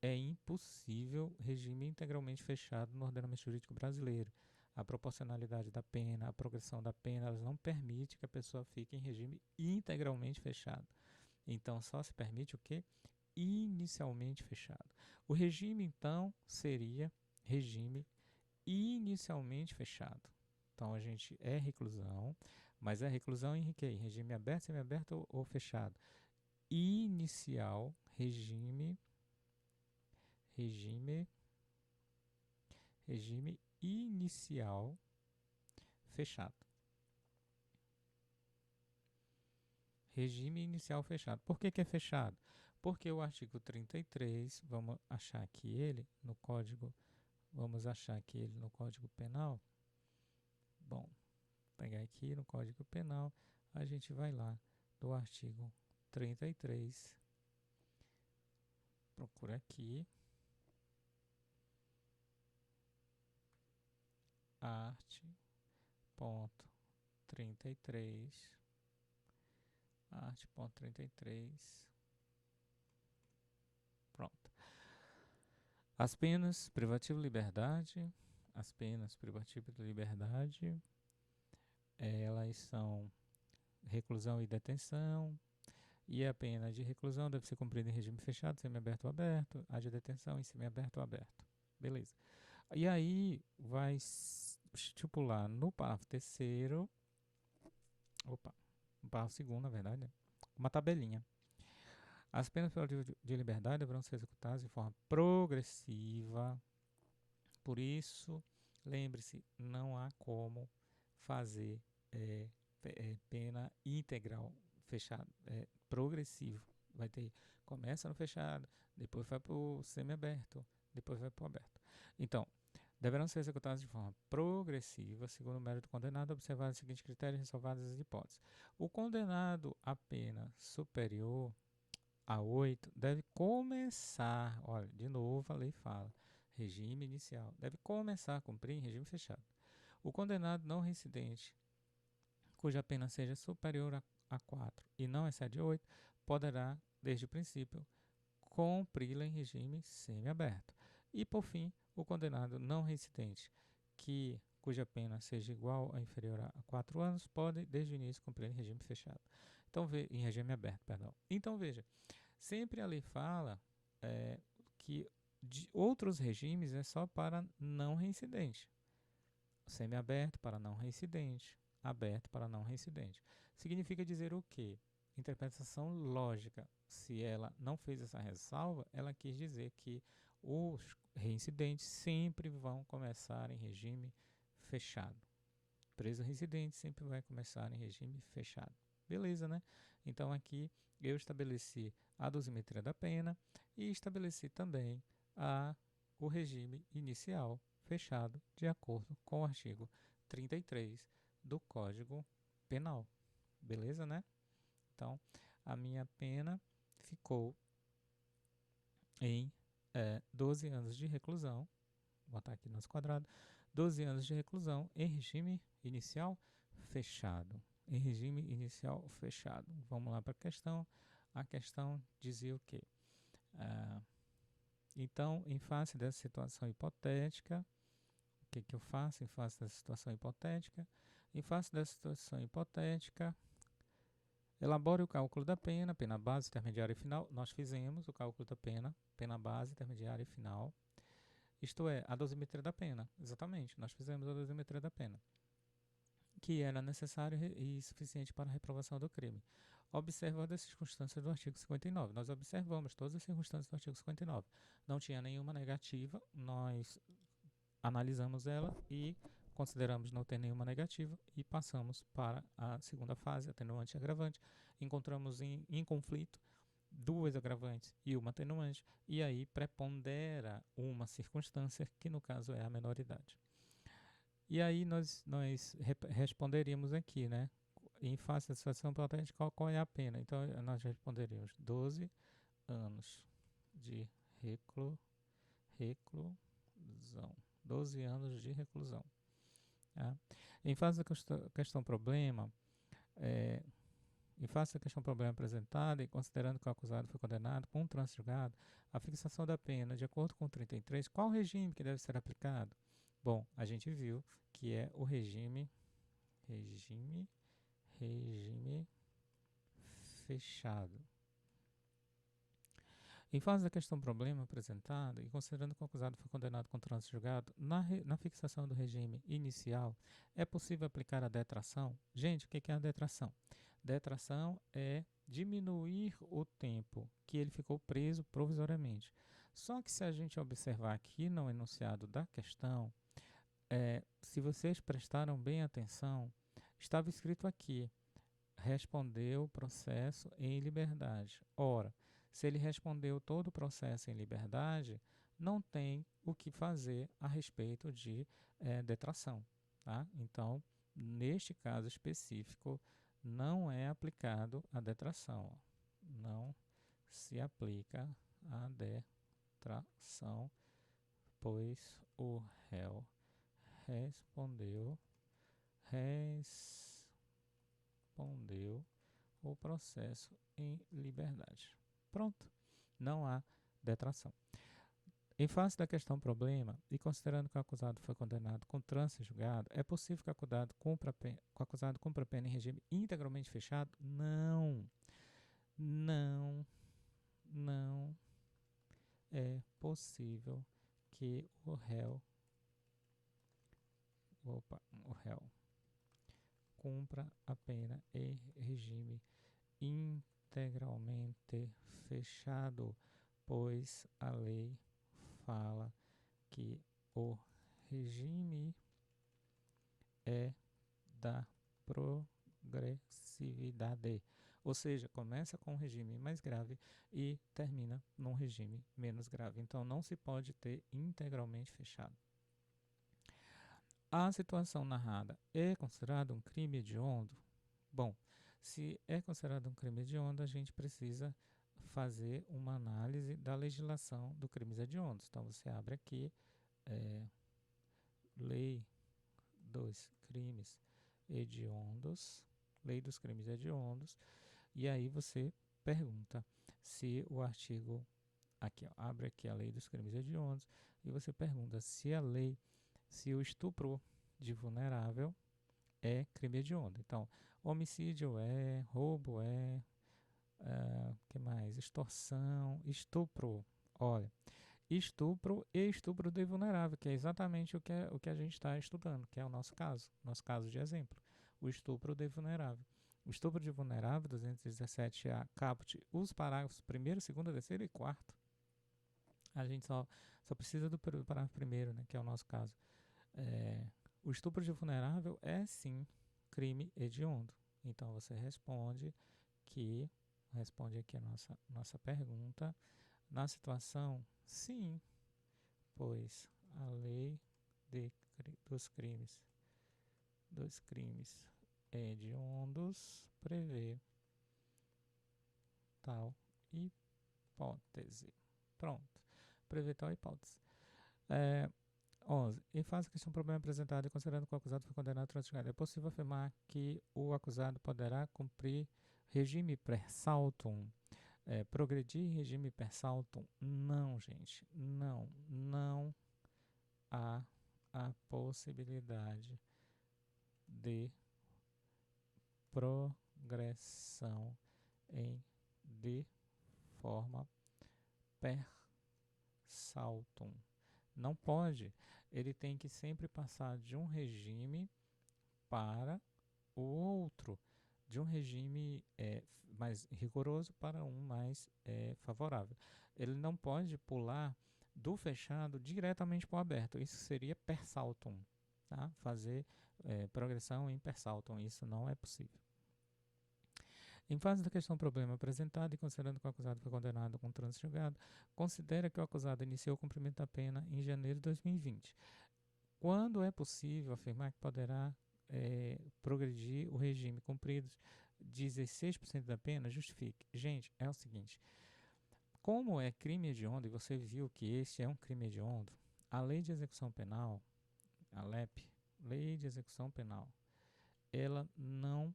É impossível regime integralmente fechado no ordenamento jurídico brasileiro. A proporcionalidade da pena, a progressão da pena, elas não permite que a pessoa fique em regime integralmente fechado. Então, só se permite o quê? Inicialmente fechado. O regime, então, seria regime inicialmente fechado. Então, a gente é reclusão, mas é reclusão em quê? Em regime aberto, semiaberto ou fechado? Inicial, regime inicial fechado. Regime inicial fechado. Por que é fechado? Porque o artigo 33, vamos achar aqui ele no Código Penal. Bom, pegar aqui no Código Penal, a gente vai lá do artigo 33, procura aqui, art.33, pronto. As penas privativo de liberdade, elas são reclusão e detenção, e a pena de reclusão deve ser cumprida em regime fechado, semiaberto ou aberto, a de detenção em semiaberto ou aberto. Beleza. E aí vai estipular no parágrafo 3º, no parágrafo 2º, na verdade, né? Uma tabelinha. As penas privativas de liberdade deverão ser executadas de forma progressiva. Por isso, lembre-se, não há como fazer pena integral fechado, progressivo. Vai ter, começa no fechado, depois vai para o semiaberto, depois vai para o aberto. Então, deverão ser executadas de forma progressiva, segundo o mérito do condenado, observados os seguintes critérios e ressalvadas as hipóteses. O condenado a pena superior a 8 deve começar, olha, de novo a lei fala, regime inicial, deve começar a cumprir em regime fechado. O condenado não reincidente, cuja pena seja superior a 4 e não excede 8, poderá, desde o princípio, cumpri-la em regime semiaberto. E, por fim, o condenado não reincidente, cuja pena seja igual ou inferior a 4 anos, pode, desde o início, cumprir em regime fechado. Então, em regime aberto, perdão. Então, veja, sempre a lei fala que de outros regimes é só para não reincidente. Semiaberto para não reincidente, aberto para não reincidente. Significa dizer o quê? Interpretação lógica. Se ela não fez essa ressalva, ela quis dizer que os reincidentes sempre vão começar em regime fechado. Preso reincidente sempre vai começar em regime fechado. Beleza, né? Então aqui eu estabeleci a dosimetria da pena e estabeleci também o regime inicial fechado de acordo com o artigo 33 do Código Penal. Beleza, né? Então, a minha pena ficou em 12 anos de reclusão. Vou botar aqui no nosso quadrado. 12 anos de reclusão em regime inicial fechado. em regime inicial fechado. Vamos lá para a questão. A questão dizia o quê? Então, em face dessa situação hipotética, o que eu faço em face dessa situação hipotética? Em face dessa situação hipotética, elabore o cálculo da pena, pena base, intermediária e final. Nós fizemos o cálculo da pena, pena base, intermediária e final. Isto é, a dosimetria da pena. Exatamente, nós fizemos a dosimetria da pena, que era necessário e suficiente para a reprovação do crime. Observando as circunstâncias do artigo 59. Nós observamos todas as circunstâncias do artigo 59. Não tinha nenhuma negativa, nós analisamos ela e consideramos não ter nenhuma negativa e passamos para a segunda fase, atenuante e agravante. Encontramos em conflito duas agravantes e uma atenuante, e aí prepondera uma circunstância, que no caso é a menoridade. E aí nós responderíamos aqui, né? Em face da situação hipotética, qual é a pena? Então nós responderíamos 12 anos de reclusão. 12 anos de reclusão. Tá? Em face da questão problema, em face da questão problema apresentada e considerando que o acusado foi condenado com um trânsito julgado, a fixação da pena, de acordo com o 33, qual regime que deve ser aplicado? Bom, a gente viu que é o regime fechado. Em face da questão problema apresentada e considerando que o acusado foi condenado com trânsito julgado, na fixação do regime inicial, é possível aplicar a detração? Gente, o que é a detração? Detração é diminuir o tempo que ele ficou preso provisoriamente. Só que se a gente observar aqui no enunciado da questão, se vocês prestaram bem atenção, estava escrito aqui, respondeu o processo em liberdade. Ora, se ele respondeu todo o processo em liberdade, não tem o que fazer a respeito de detração. Tá? Então, neste caso específico, não é aplicado a detração. Ó. Não se aplica a detração, pois o réu respondeu o processo em liberdade. Pronto, não há detração. Em face da questão problema, e considerando que o acusado foi condenado com trânsito julgado, é possível que o acusado cumpra a pena em regime integralmente fechado? Não. Não é possível que o réu cumpra a pena em regime integralmente fechado, pois a lei fala que o regime é da progressividade, ou seja, começa com um regime mais grave e termina num regime menos grave. Então não se pode ter integralmente fechado. A situação narrada é considerada um crime hediondo? Bom, se é considerado um crime hediondo, a gente precisa fazer uma análise da legislação do crimes hediondos. Então, você abre aqui, Lei dos Crimes Hediondos, Lei dos Crimes Hediondos, e aí você pergunta se o artigo, aqui, ó, abre aqui a Lei dos Crimes Hediondos, e você pergunta se o estupro de vulnerável é crime hediondo. Então, homicídio roubo que mais? Extorsão, estupro. Olha, estupro e estupro de vulnerável, que é exatamente o que a gente está estudando, que é o nosso caso de exemplo. O estupro de vulnerável. O estupro de vulnerável, 217A, caput, os parágrafos 1º, 2º, 3º e 4º. A gente só precisa do parágrafo 1º, né, que é o nosso caso. O estupro de vulnerável é, sim, crime hediondo. Então, você responde aqui a nossa pergunta. Na situação, sim, pois a lei dos crimes hediondos prevê tal hipótese. Pronto, prevê tal hipótese. 11. Em face da questão do problema apresentado e considerando que o acusado foi condenado transjugado, é possível afirmar que o acusado poderá cumprir regime per saltum, progredir em regime per saltum? Não, gente. Não. Não há a possibilidade de progressão de forma per saltum. Não pode. Ele tem que sempre passar de um regime para o outro, de um regime mais rigoroso para um mais favorável. Ele não pode pular do fechado diretamente para o aberto. Isso seria per saltum, tá? Fazer progressão em per saltum. Isso não é possível. Em face da questão problema apresentado e considerando que o acusado foi condenado com trânsito julgado, considera que o acusado iniciou o cumprimento da pena em janeiro de 2020. Quando é possível afirmar que poderá progredir o regime cumprido 16% da pena, justifique. Gente, é o seguinte, como é crime hediondo, e você viu que este é um crime hediondo, a Lei de Execução Penal, a LEP, Lei de Execução Penal, ela não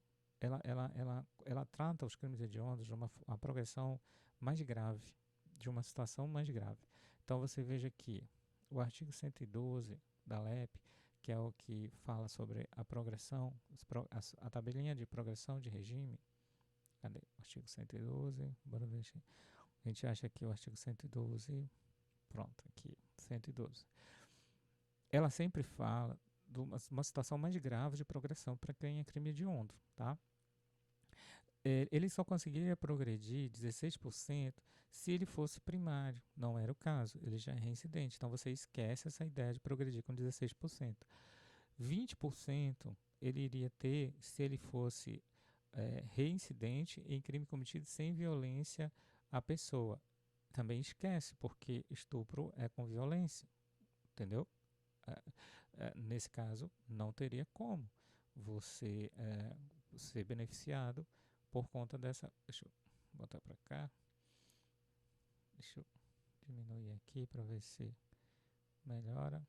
ela trata os crimes hediondos de uma progressão mais grave, de uma situação mais grave. Então você veja que o artigo 112 da LEP, que é o que fala sobre a progressão, a tabelinha de progressão de regime, cadê? O artigo 112, bora ver se a gente acha aqui o artigo 112, pronto, aqui, 112. Ela sempre fala de uma situação mais grave de progressão para quem é crime hediondo, tá? Ele só conseguiria progredir 16% se ele fosse primário. Não era o caso, ele já é reincidente. Então você esquece essa ideia de progredir com 16%. 20% ele iria ter se ele fosse reincidente em crime cometido sem violência à pessoa. Também esquece, porque estupro é com violência, entendeu? Nesse caso, não teria como você ser beneficiado por conta dessa. Deixa eu botar para cá. Deixa eu diminuir aqui para ver se melhora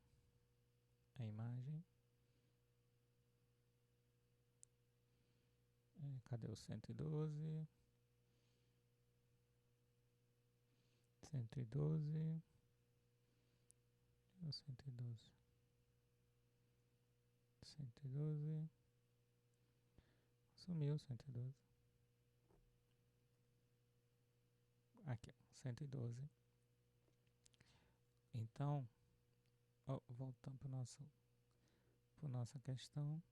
a imagem. Cadê o 112? 112. O 112. 112. Sumiu o 112. Aqui, 112. Então, voltando para nossa questão.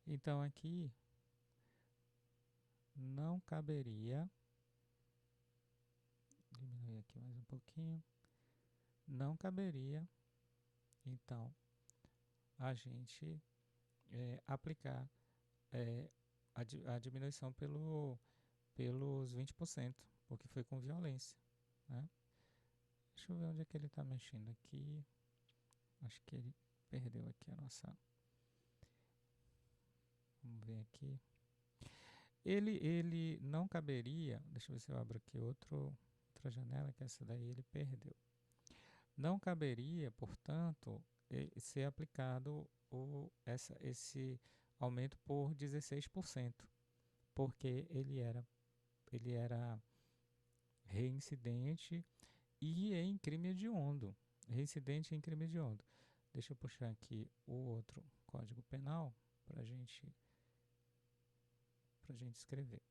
Então, aqui não caberia. Diminuir aqui mais um pouquinho. Não caberia, então, a gente aplicar a diminuição pelos 20%, porque foi com violência, né? Deixa eu ver onde é que ele está mexendo aqui. Acho que ele perdeu aqui a nossa. Vamos ver aqui. Ele não caberia. Deixa eu ver se eu abro aqui outra janela, que essa daí ele perdeu. Não caberia, portanto, ser aplicado esse aumento por 16%, porque ele era reincidente e em crime hediondo. Reincidente em crime hediondo. Deixa eu puxar aqui o outro Código Penal para a gente escrever.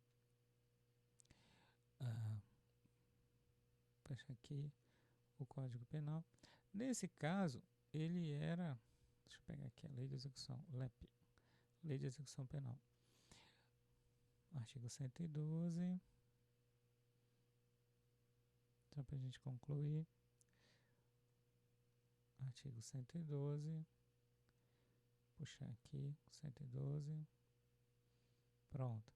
Puxa aqui o Código Penal. Nesse caso, ele era. Deixa eu pegar aqui a Lei de Execução, LEP, Lei de Execução Penal. Artigo 112. Só para a gente concluir. Artigo 112. Puxar aqui, 112. Pronto.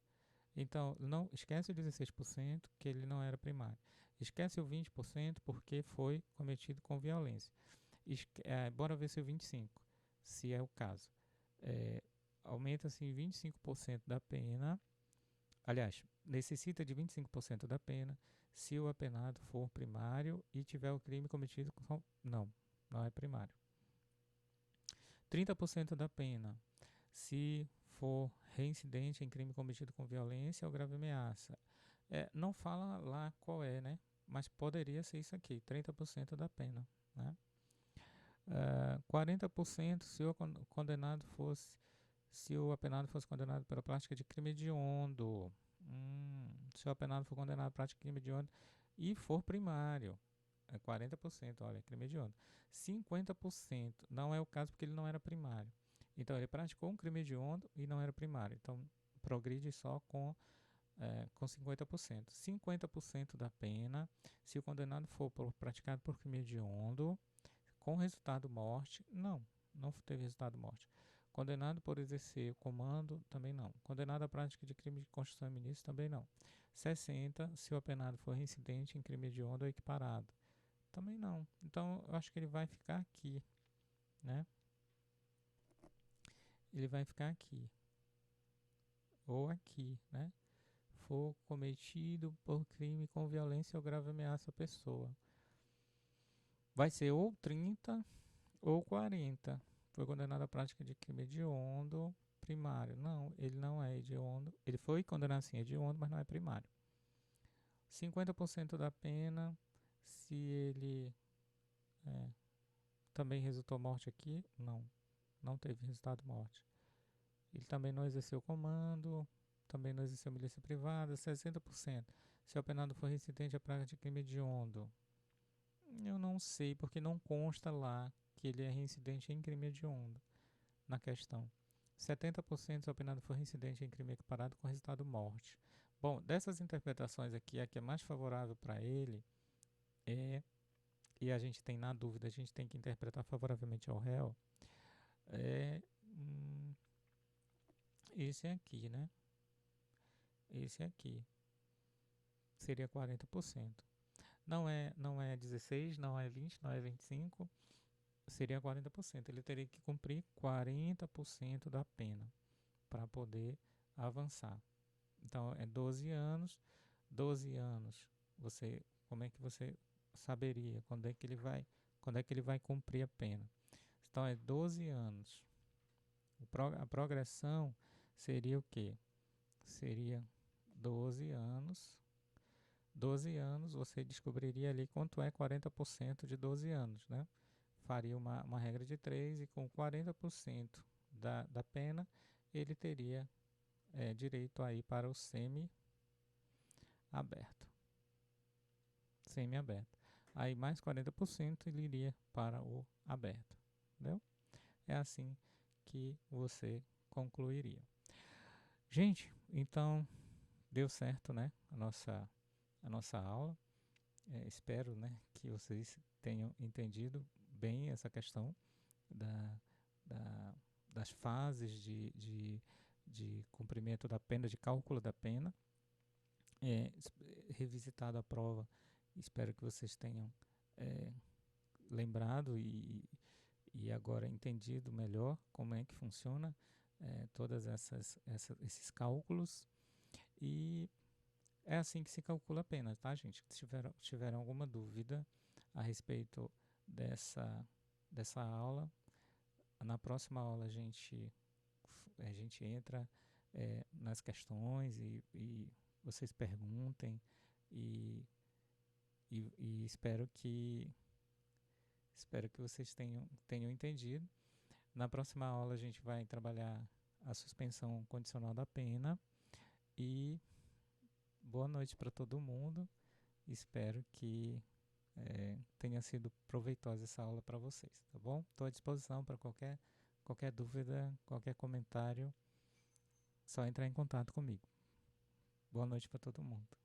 Então, não esquece o 16%, que ele não era primário. Esquece o 20% porque foi cometido com violência. Bora ver se o 25%, se é o caso. Aumenta-se em 25% da pena. Aliás, necessita de 25% da pena se o apenado for primário e tiver o crime cometido com... Não, não é primário. 30% da pena, se for reincidente em crime cometido com violência ou grave ameaça. Não fala lá qual é, né? Mas poderia ser isso aqui, 30% da pena, né? 40% se o condenado fosse, se o apenado fosse condenado pela prática de crime hediondo. Se o apenado for condenado pela prática de crime hediondo e for primário, 40%, olha, crime hediondo. 50% não é o caso porque ele não era primário. Então, ele praticou um crime hediondo e não era primário. Então, progride só com 50%. 50% da pena, se o condenado for praticado por crime hediondo, com resultado morte, não teve resultado morte. Condenado por exercer o comando, também não. Condenado à prática de crime de construção iminente, também não. 60, se o apenado for reincidente em crime hediondo ou equiparado, também não. Então, eu acho que ele vai ficar aqui, né? Ele vai ficar aqui. Ou aqui, né? For cometido por crime com violência ou grave ameaça à pessoa. Vai ser ou 30 ou 40. Foi condenado à prática de crime hediondo primário. Não, ele não é hediondo. Ele foi condenado sim hediondo, mas não é primário. 50% da pena, se ele também resultou morte aqui, não teve resultado morte. Ele também não exerceu comando, também não exerceu milícia privada, 60%. Se o apenado for reincidente à prática de crime hediondo, eu não sei, porque não consta lá que ele é reincidente em crime hediondo na questão. 70% se o apenado for reincidente em crime equiparado com resultado morte. Bom, dessas interpretações aqui, a que é mais favorável para ele e a gente tem na dúvida, a gente tem que interpretar favoravelmente ao réu, esse aqui, né? Esse aqui seria 40%. Não é 16, não é 20, não é 25, seria 40%. Ele teria que cumprir 40% da pena para poder avançar. Então, é 12 anos. 12 anos, como é que você saberia quando é que ele vai cumprir a pena? Então, é 12 anos. A progressão seria o quê? Seria 12 anos. 12 anos, você descobriria ali quanto é 40% de 12 anos, né? Faria uma regra de 3 e com 40% da pena, ele teria direito aí para o semi-aberto. Semi-aberto. Aí mais 40% ele iria para o aberto, entendeu? É assim que você concluiria. Gente, então deu certo, né? A nossa aula. Espero, né, que vocês tenham entendido bem essa questão das fases de cumprimento da pena, de cálculo da pena. Revisitado a prova, espero que vocês tenham lembrado e agora entendido melhor como é que funciona todas esses cálculos. E é assim que se calcula a pena, tá, gente? Se tiveram alguma dúvida a respeito dessa aula, na próxima aula a gente entra nas questões e vocês perguntem e espero que vocês tenham entendido. Na próxima aula a gente vai trabalhar a suspensão condicional da pena e boa noite para todo mundo. Espero que tenha sido proveitosa essa aula para vocês, tá bom? Estou à disposição para qualquer dúvida, qualquer comentário, só entrar em contato comigo. Boa noite para todo mundo.